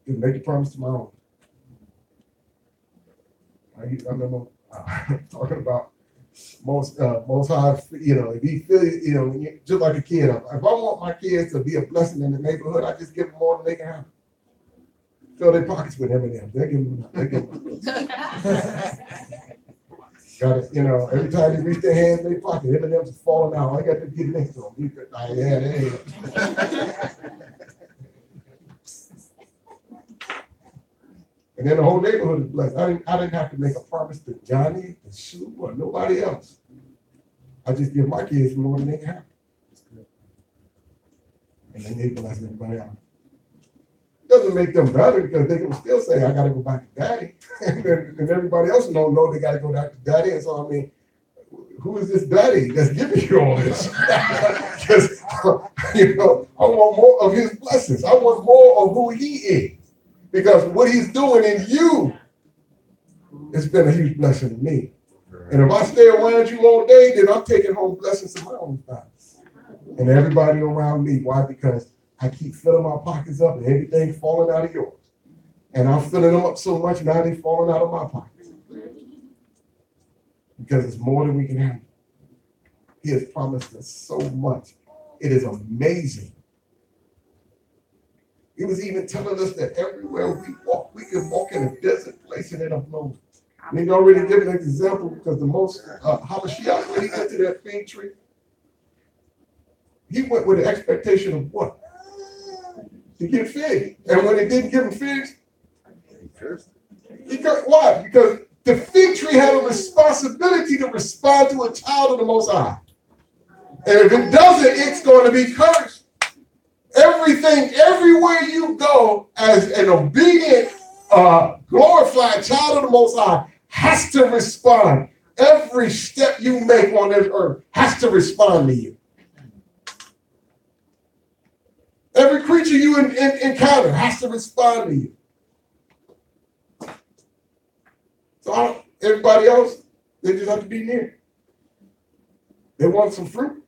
Just make a promise to my own. I remember talking about most high, if he feels, just like a kid. If I want my kids to be a blessing in the neighborhood, I just give them more than they can have. Fill their pockets with M&M's. They give them. Got it, every time they reach their hands in their pocket, M&M's are falling out. I got to get next to them. And then the whole neighborhood is blessed. I didn't have to make a promise to Johnny, to Sue, or nobody else. I just give my kids more than they can have. And then they bless everybody else. Doesn't make them better because they can still say, I got to go back to daddy. and everybody else don't know they got to go back to daddy. And so, who is this daddy that's giving you all this? Because, I want more of his blessings. I want more of who he is. Because what he's doing in you, it's been a huge blessing to me. And if I stay around you all day, then I'm taking home blessings to my own family and everybody around me. Why? Because I keep filling my pockets up and everything falling out of yours. And I'm filling them up so much now they're falling out of my pockets. Because it's more than we can handle. He has promised us so much. It is amazing. He was even telling us that everywhere we walk, we can walk in a desert place and it'll blow. And he's already given an example because the most Hamashiach, when he went to that fig tree, he went with the expectation of what? To get figs. And when it didn't give him figs, he got why? Because the fig tree had a responsibility to respond to a child of the Most High. And if it doesn't, it's going to be cursed. Everything, everywhere you go as an obedient, glorified child of the Most High has to respond. Every step you make on this earth has to respond to you. Every creature you encounter has to respond to you. So everybody else, they just have to be near. They want some fruit.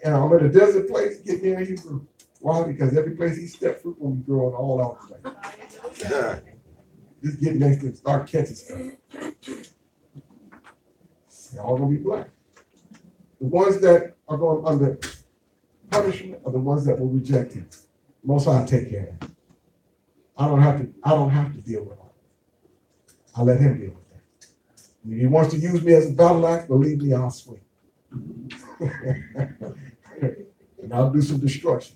And I'm in a desert place, get near you fruit. Why? Because every place he stepped, fruit will be growing all out the way. Just get next to it, start catching stuff. They're all gonna be black. The ones that are going under punishment are the ones that will reject him. Most High take care of them. I don't have to deal with them. I let him deal with that. If he wants to use me as a battle axe, believe me, I'll swing. And I'll do some destruction.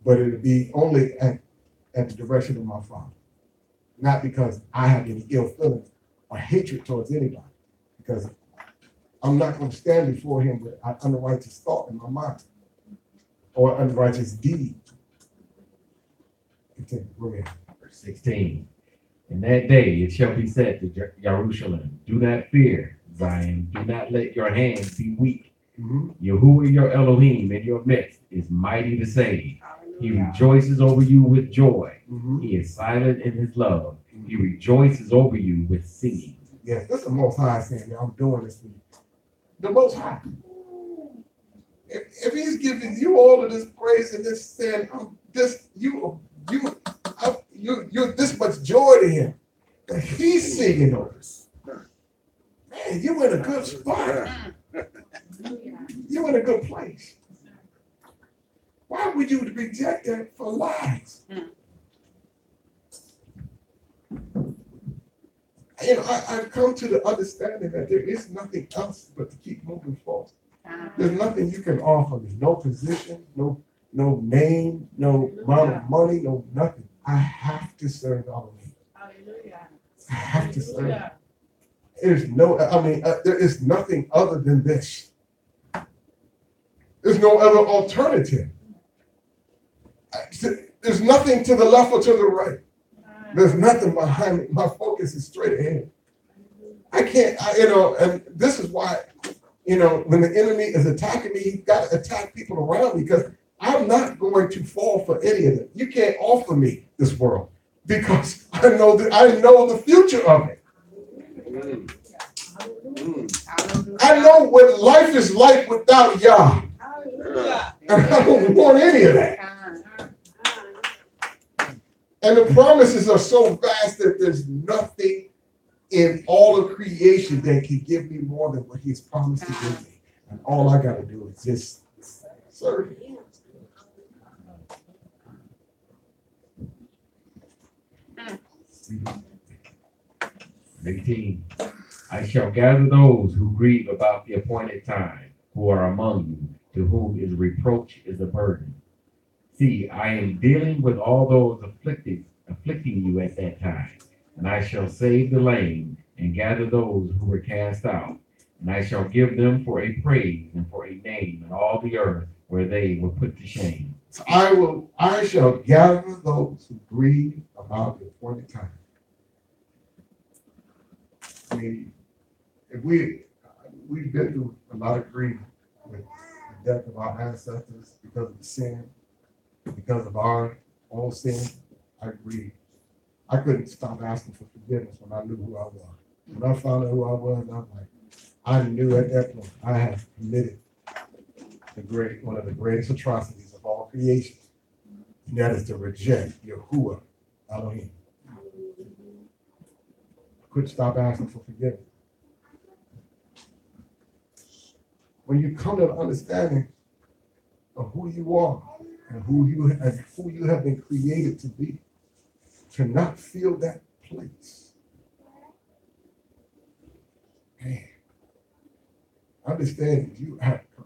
But it'll be only at the direction of my Father. Not because I have any ill feeling or hatred towards anybody. Because I'm not going to stand before him with an unrighteous thought in my mind. Or unrighteous deed. Go ahead. Verse 16. In that day it shall be said to Jerusalem, do not fear, Zion, do not let your hands be weak. Yahuwah your Elohim in your midst is mighty to save. He rejoices over you with joy. He is silent in his love. He rejoices over you with singing. Yes, that's the Most High saying, I'm doing this for you. The Most High. If he's giving you all of this praise and this saying, you're this much joy to him, that he's singing over us. Man, you in a good spot. You're in a good place. Why would you reject that for lies? I've come to the understanding that there is nothing else but to keep moving forward. There's nothing you can offer me. No position, no name, no amount of money, no nothing. I have to serve Elohim. I have to serve. There is nothing other than this. There's no other alternative. There's nothing to the left or to the right. There's nothing behind me. My focus is straight ahead. And this is why, when the enemy is attacking me, he's got to attack people around me because I'm not going to fall for any of it. You can't offer me this world because I know the future of it. I know what life is like without Yah. And I don't want any of that. And the promises are so vast that there's nothing in all of creation that can give me more than what he's promised to give me. And all I got to do is just serve him. I shall gather those who grieve about the appointed time, who are among you, to whom is reproach is a burden. See, I am dealing with all those afflicting you at that time, and I shall save the lame and gather those who were cast out, and I shall give them for a praise and for a name in all the earth where they were put to shame. So I shall gather those who grieve about the appointed time. I mean, if we've been through a lot of grief with the death of our ancestors because of the sin, because of our own sin, I grieve. I couldn't stop asking for forgiveness when I knew who I was. When I found out who I was, I knew at that point I had committed one of the greatest atrocities of all creation. And that is to reject Yahuwah Elohim. Stop asking for forgiveness. When you come to the understanding of who you are and who you have been created to be, to not feel that place. Man, understand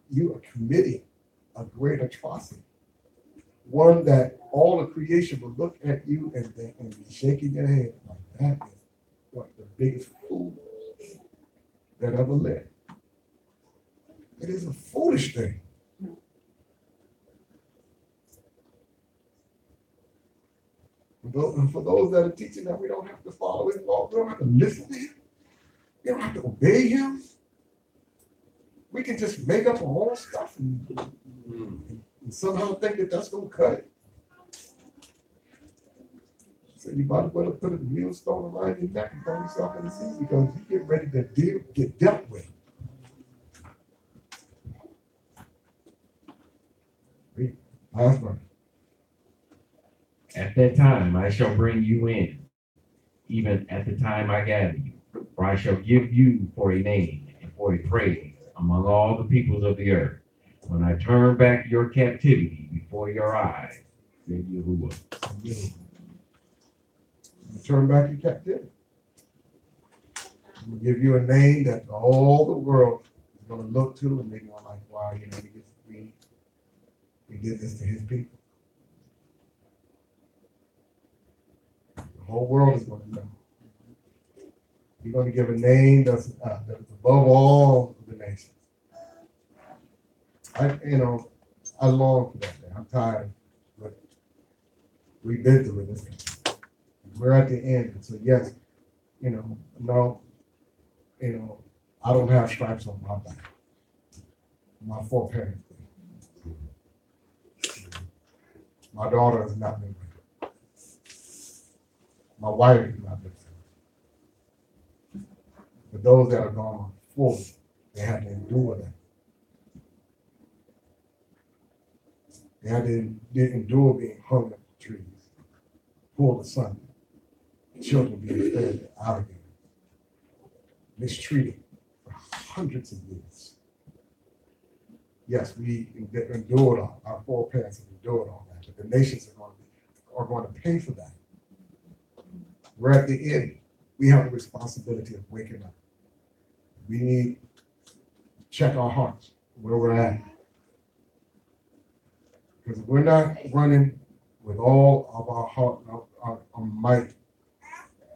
you are committing a great atrocity. One that all of creation will look at you and be shaking their head like that is what the biggest fool that ever lived. It is a foolish thing. For those that are teaching that we don't have to follow his law, we don't have to listen to him, we don't have to obey him. We can just make up our own stuff and somehow think that that's going to cut it. So you might as well put a millstone around your neck and throw yourself in the sea because you get ready to get dealt with. Last one. At that time I shall bring you in, even at the time I gather you, for I shall give you for a name and for a praise among all the peoples of the earth. When I turn back your captivity before your eyes, said Yahuwah. Turn back your captivity. I'm going to give you a name that all the world is going to look to and they're going to like, wow, we did this to his people. The whole world is going to know. You're going to give a name that's above all of the nations. I long for that day. I'm tired, but we've been through it. We're at the end. And so yes, I don't have stripes on my back. My foreparents did. My daughter has not been with. My wife has not been with. But those that are gone forward, they have to endure that. They had to endure being hung up the trees, pulled asunder, children being fed out of it, mistreated for hundreds of years. Yes, we endured our foreparents have endured all that, but the nations are going to pay for that. We're at the end. We have the responsibility of waking up. We need to check our hearts, where we're at. Because if we're not running with all of our heart, our might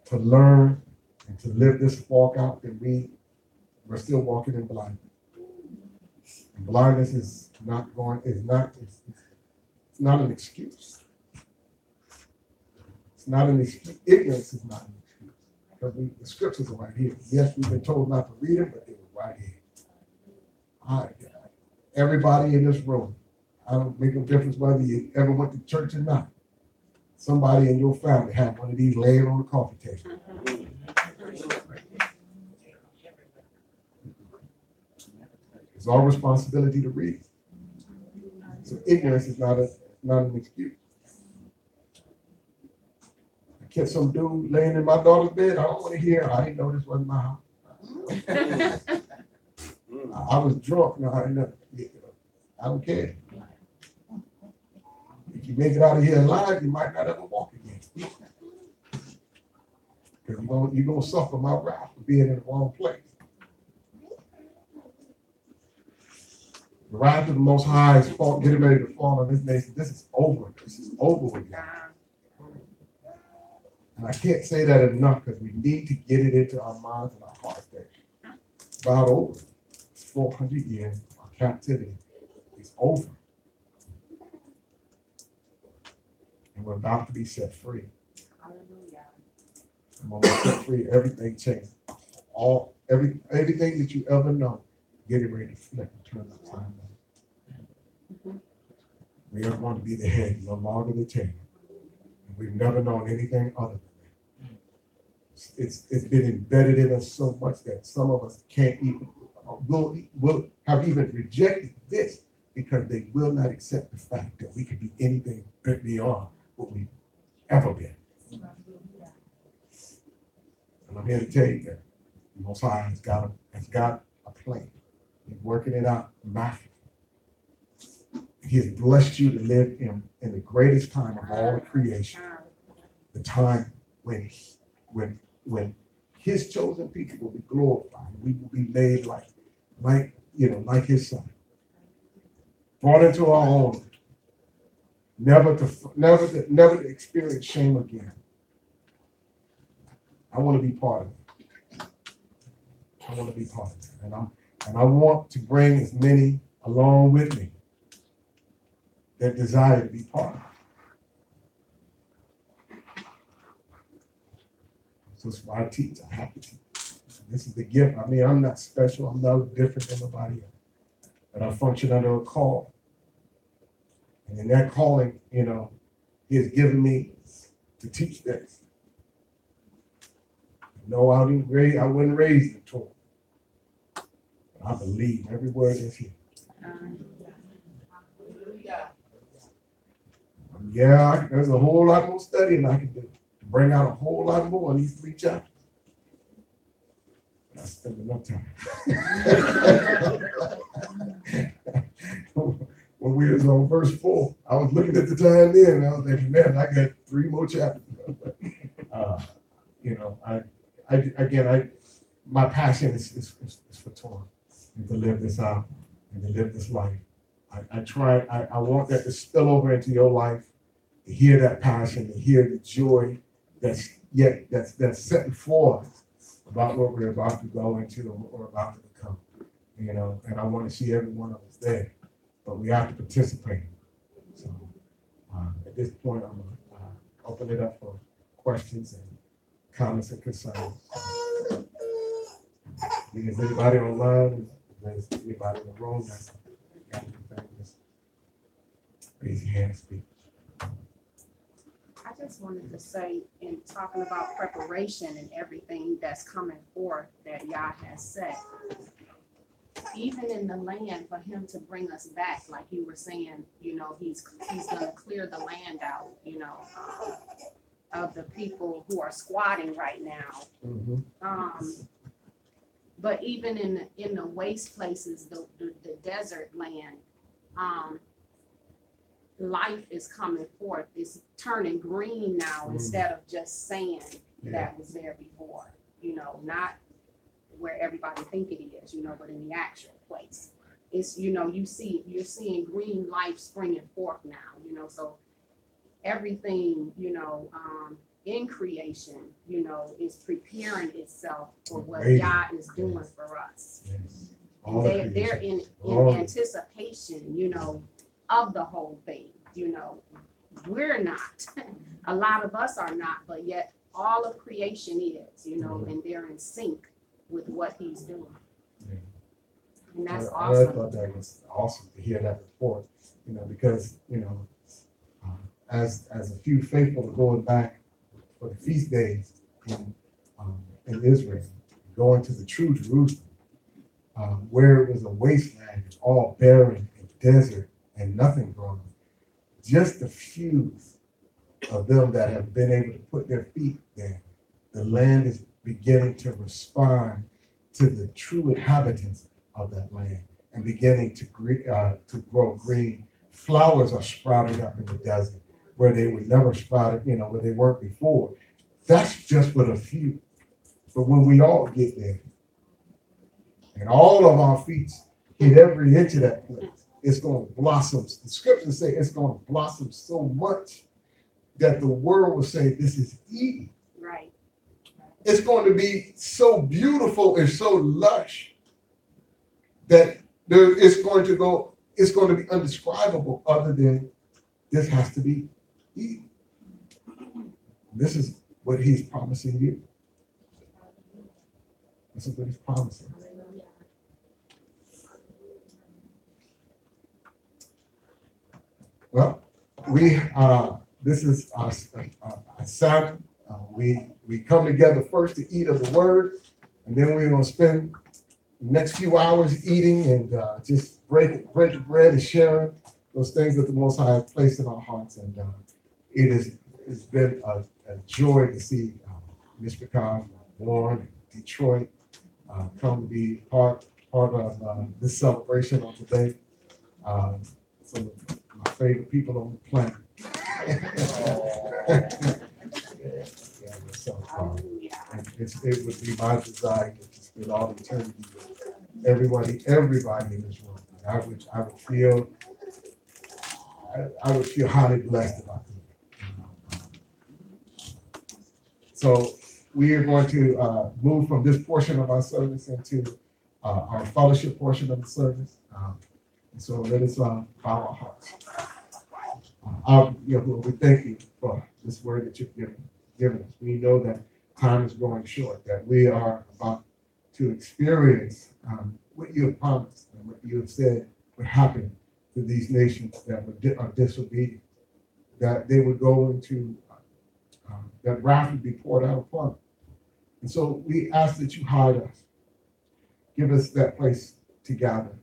to learn and to live this walk out, then we're still walking in blindness. And blindness is not an excuse. It's not an excuse. Ignorance is not an excuse. Because the scriptures are right here. Yes, we've been told not to read them, but they were right here. Everybody in this room, I don't make no difference whether you ever went to church or not. Somebody in your family had one of these laying on the coffee table. It's our responsibility to read. So ignorance is not an excuse. I catch some dude laying in my daughter's bed. I don't want to hear. I didn't know this wasn't my house. I was drunk. No, I don't care. If you make it out of here alive, you might not ever walk again. Because you're going to suffer my wrath for being in the wrong place. The wrath of the Most High is getting ready to fall on this nation. This is over. This is over with now. And I can't say that enough because we need to get it into our minds and our hearts that it's about over. It's 400 years of captivity. It's over. And we're about to be set free. Hallelujah. And when we're set free, everything changes. Everything that you ever know, getting ready to flip and turn upside down. We are going to be the head, no longer the tail. And we've never known anything other than that. It's been embedded in us so much that some of us can't even, will have even rejected this because they will not accept the fact that we can be anything beyond what we've ever been. And I'm here to tell you that the Most High has got a plan. He's working it out masterfully. He has blessed you to live in the greatest time of all creation, the time when his chosen people will be glorified. We will be made like his son. Brought into our own, never to experience shame again. I want to be part of it. I want to be part of it. And I want to bring as many along with me that desire to be part of it. So it's why I teach. I have to teach. This is the gift. I mean, I'm not special. I'm not different than nobody else. But I function under a call. And in that calling, he has given me to teach this. No, I wasn't raised in Torah. I believe every word is here. Yeah, there's a whole lot more studying I can do to bring out a whole lot more in these 3 chapters. But I spent enough time. When we was on verse 4, I was looking at the time then, and I was thinking, man, I got 3 more chapters. My passion is for Torah and to live this out and to live this life. I want that to spill over into your life, to hear that passion, to hear the joy that's set before us about what we're about to go into or what we're about to become. And I want to see every one of us there, but we have to participate. So at this point, I'm going to open it up for questions and comments and concerns. If there's anybody online, if there's anybody in the room that's got anything, just raise your hand and speak. I just wanted to say, in talking about preparation and everything that's coming forth that Yah has said, even in the land, for him to bring us back, like you were saying, he's going to clear the land out, of the people who are squatting right now. Mm-hmm. But even in the waste places, the desert land, life is coming forth. It's turning green now instead of just sand that was there before. Not where everybody think it is, but in the actual place. It's you're seeing green life springing forth now. So everything in creation, is preparing itself for what Yah is doing for us. Yes. They're in anticipation, of the whole thing. We're not. A lot of us are not, but yet all of creation is, and they're in sync with what he's doing. Yeah. And that's awesome. I thought that was awesome to hear that report, because, as a few faithful are going back for the feast days in Israel, going to the true Jerusalem, where it was a wasteland, all barren and desert and nothing growing. Just a few of them that have been able to put their feet there, the land is beginning to respond to the true inhabitants of that land and beginning to grow green. Flowers are sprouting up in the desert where they were never sprouted, where they weren't before. That's just but a few. But when we all get there and all of our feet hit every inch of that place, it's going to blossom. The scriptures say it's going to blossom so much that the world will say, this is Eden. Right. It's going to be so beautiful and so lush that it's going to be undescribable other than this has to be Eden. This is what he's promising you. This is what he's promising. Well, this is our Sabbath. We come together first to eat of the word, and then we're going to spend the next few hours eating and just break the bread and share those things that the Most High has placed in our hearts. And it's been a joy to see Mr. Cobb, Warren, Detroit, come to be part of this celebration on today. Some of my favorite people on the planet. And it would be my desire to spend all eternity with everybody in this room. I would feel highly blessed about it. So we are going to move from this portion of our service into our fellowship portion of the service. And so let us bow our hearts. We thank you for this word that you've given us. We know that time is growing short, that we are about to experience what you have promised and what you have said would happen to these nations that are disobedient, that they would go into, that wrath would be poured out upon them. And so we ask that you hide us. Give us that place to gather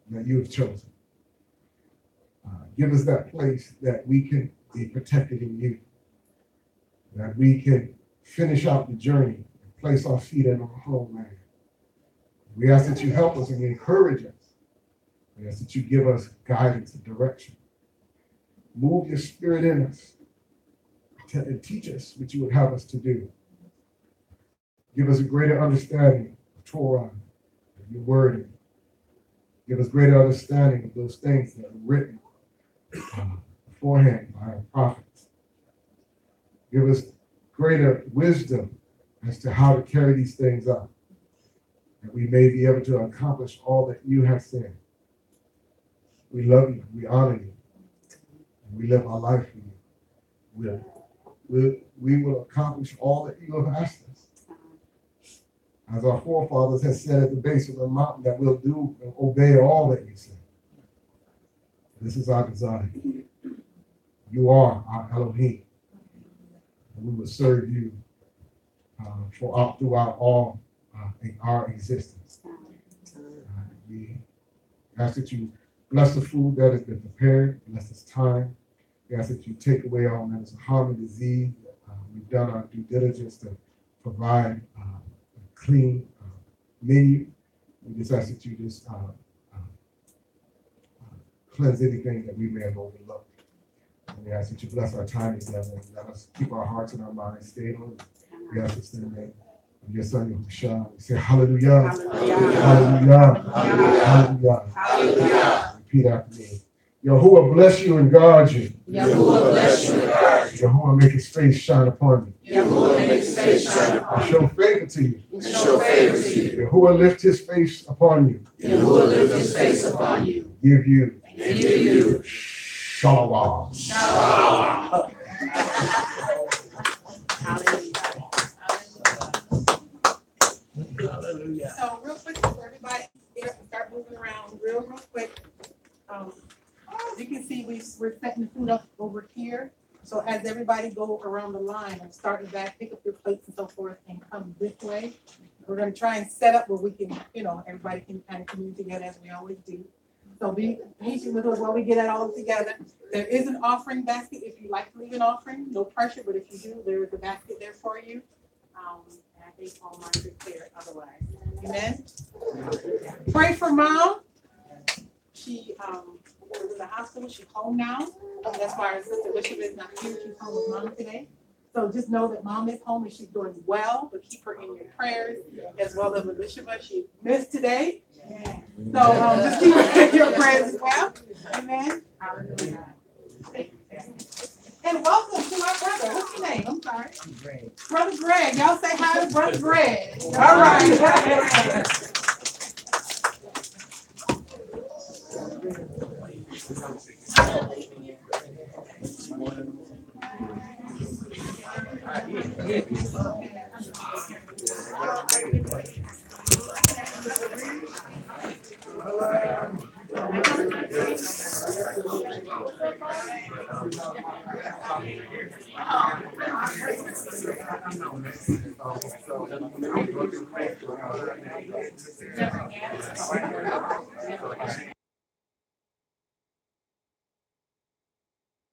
that you have chosen. Give us that place that we can be protected in you, that we can finish out the journey and place our feet in our homeland. We ask that you help us and encourage us. We ask that you give us guidance and direction. Move your spirit in us and teach us what you would have us to do. Give us a greater understanding of Torah, of your word. Give us greater understanding of those things that are written beforehand by our prophets. Give us greater wisdom as to how to carry these things out, that we may be able to accomplish all that you have said. We love you, we honor you, and we live our life for you. We will accomplish all that you have asked us. As our forefathers have said at the base of the mountain, that we'll do and obey all that you say. This is our desire. You are our Elohim. And we will serve you throughout all our existence. We ask that you bless the food that has been prepared, bless this time. We ask that you take away all mental harm and disease. We've done our due diligence to provide a clean menu. We just ask that you just cleanse anything that we may have overlooked. And we ask that you bless our time together and let us keep our hearts and our minds stayed on you. We ask this in the name of your son, Yahushua. We say hallelujah. Hallelujah. Hallelujah. Hallelujah. Repeat after me. Yahuwah bless you and guard you. Yahuwah bless you and guard you. Yahuwah make his face shine upon you. Yahuwah make his face shine upon you. Show favor to you. And show favor to you. Yahuwah lift his face upon you. Yahuwah lift his face upon you. Give you. And give you. Shalom. Shalom. Hallelujah. So real quick, so everybody start moving around real quick. You can see we're setting the food up over here. So as everybody go around the line and starting back, pick up your plates and so forth and come this way. We're going to try and set up where we can, everybody can kind of commune together as we always do. So be patient with us while we get it all together. There is an offering basket if you like to leave an offering. No pressure, but if you do, there is a basket there for you. And I think all mine is clear otherwise. Amen. Pray for Mom. She was in the hospital. She's home now. That's why our sister Bishop is not here. She's home with Mom today. So just know that Mom is home and she's doing well. But keep her in your prayers as well as Elishama. She missed today. So just keep her in your prayers as well. Amen. And welcome to my brother. What's your name? I'm sorry. Brother Greg. Y'all say hi to Brother Greg. All right.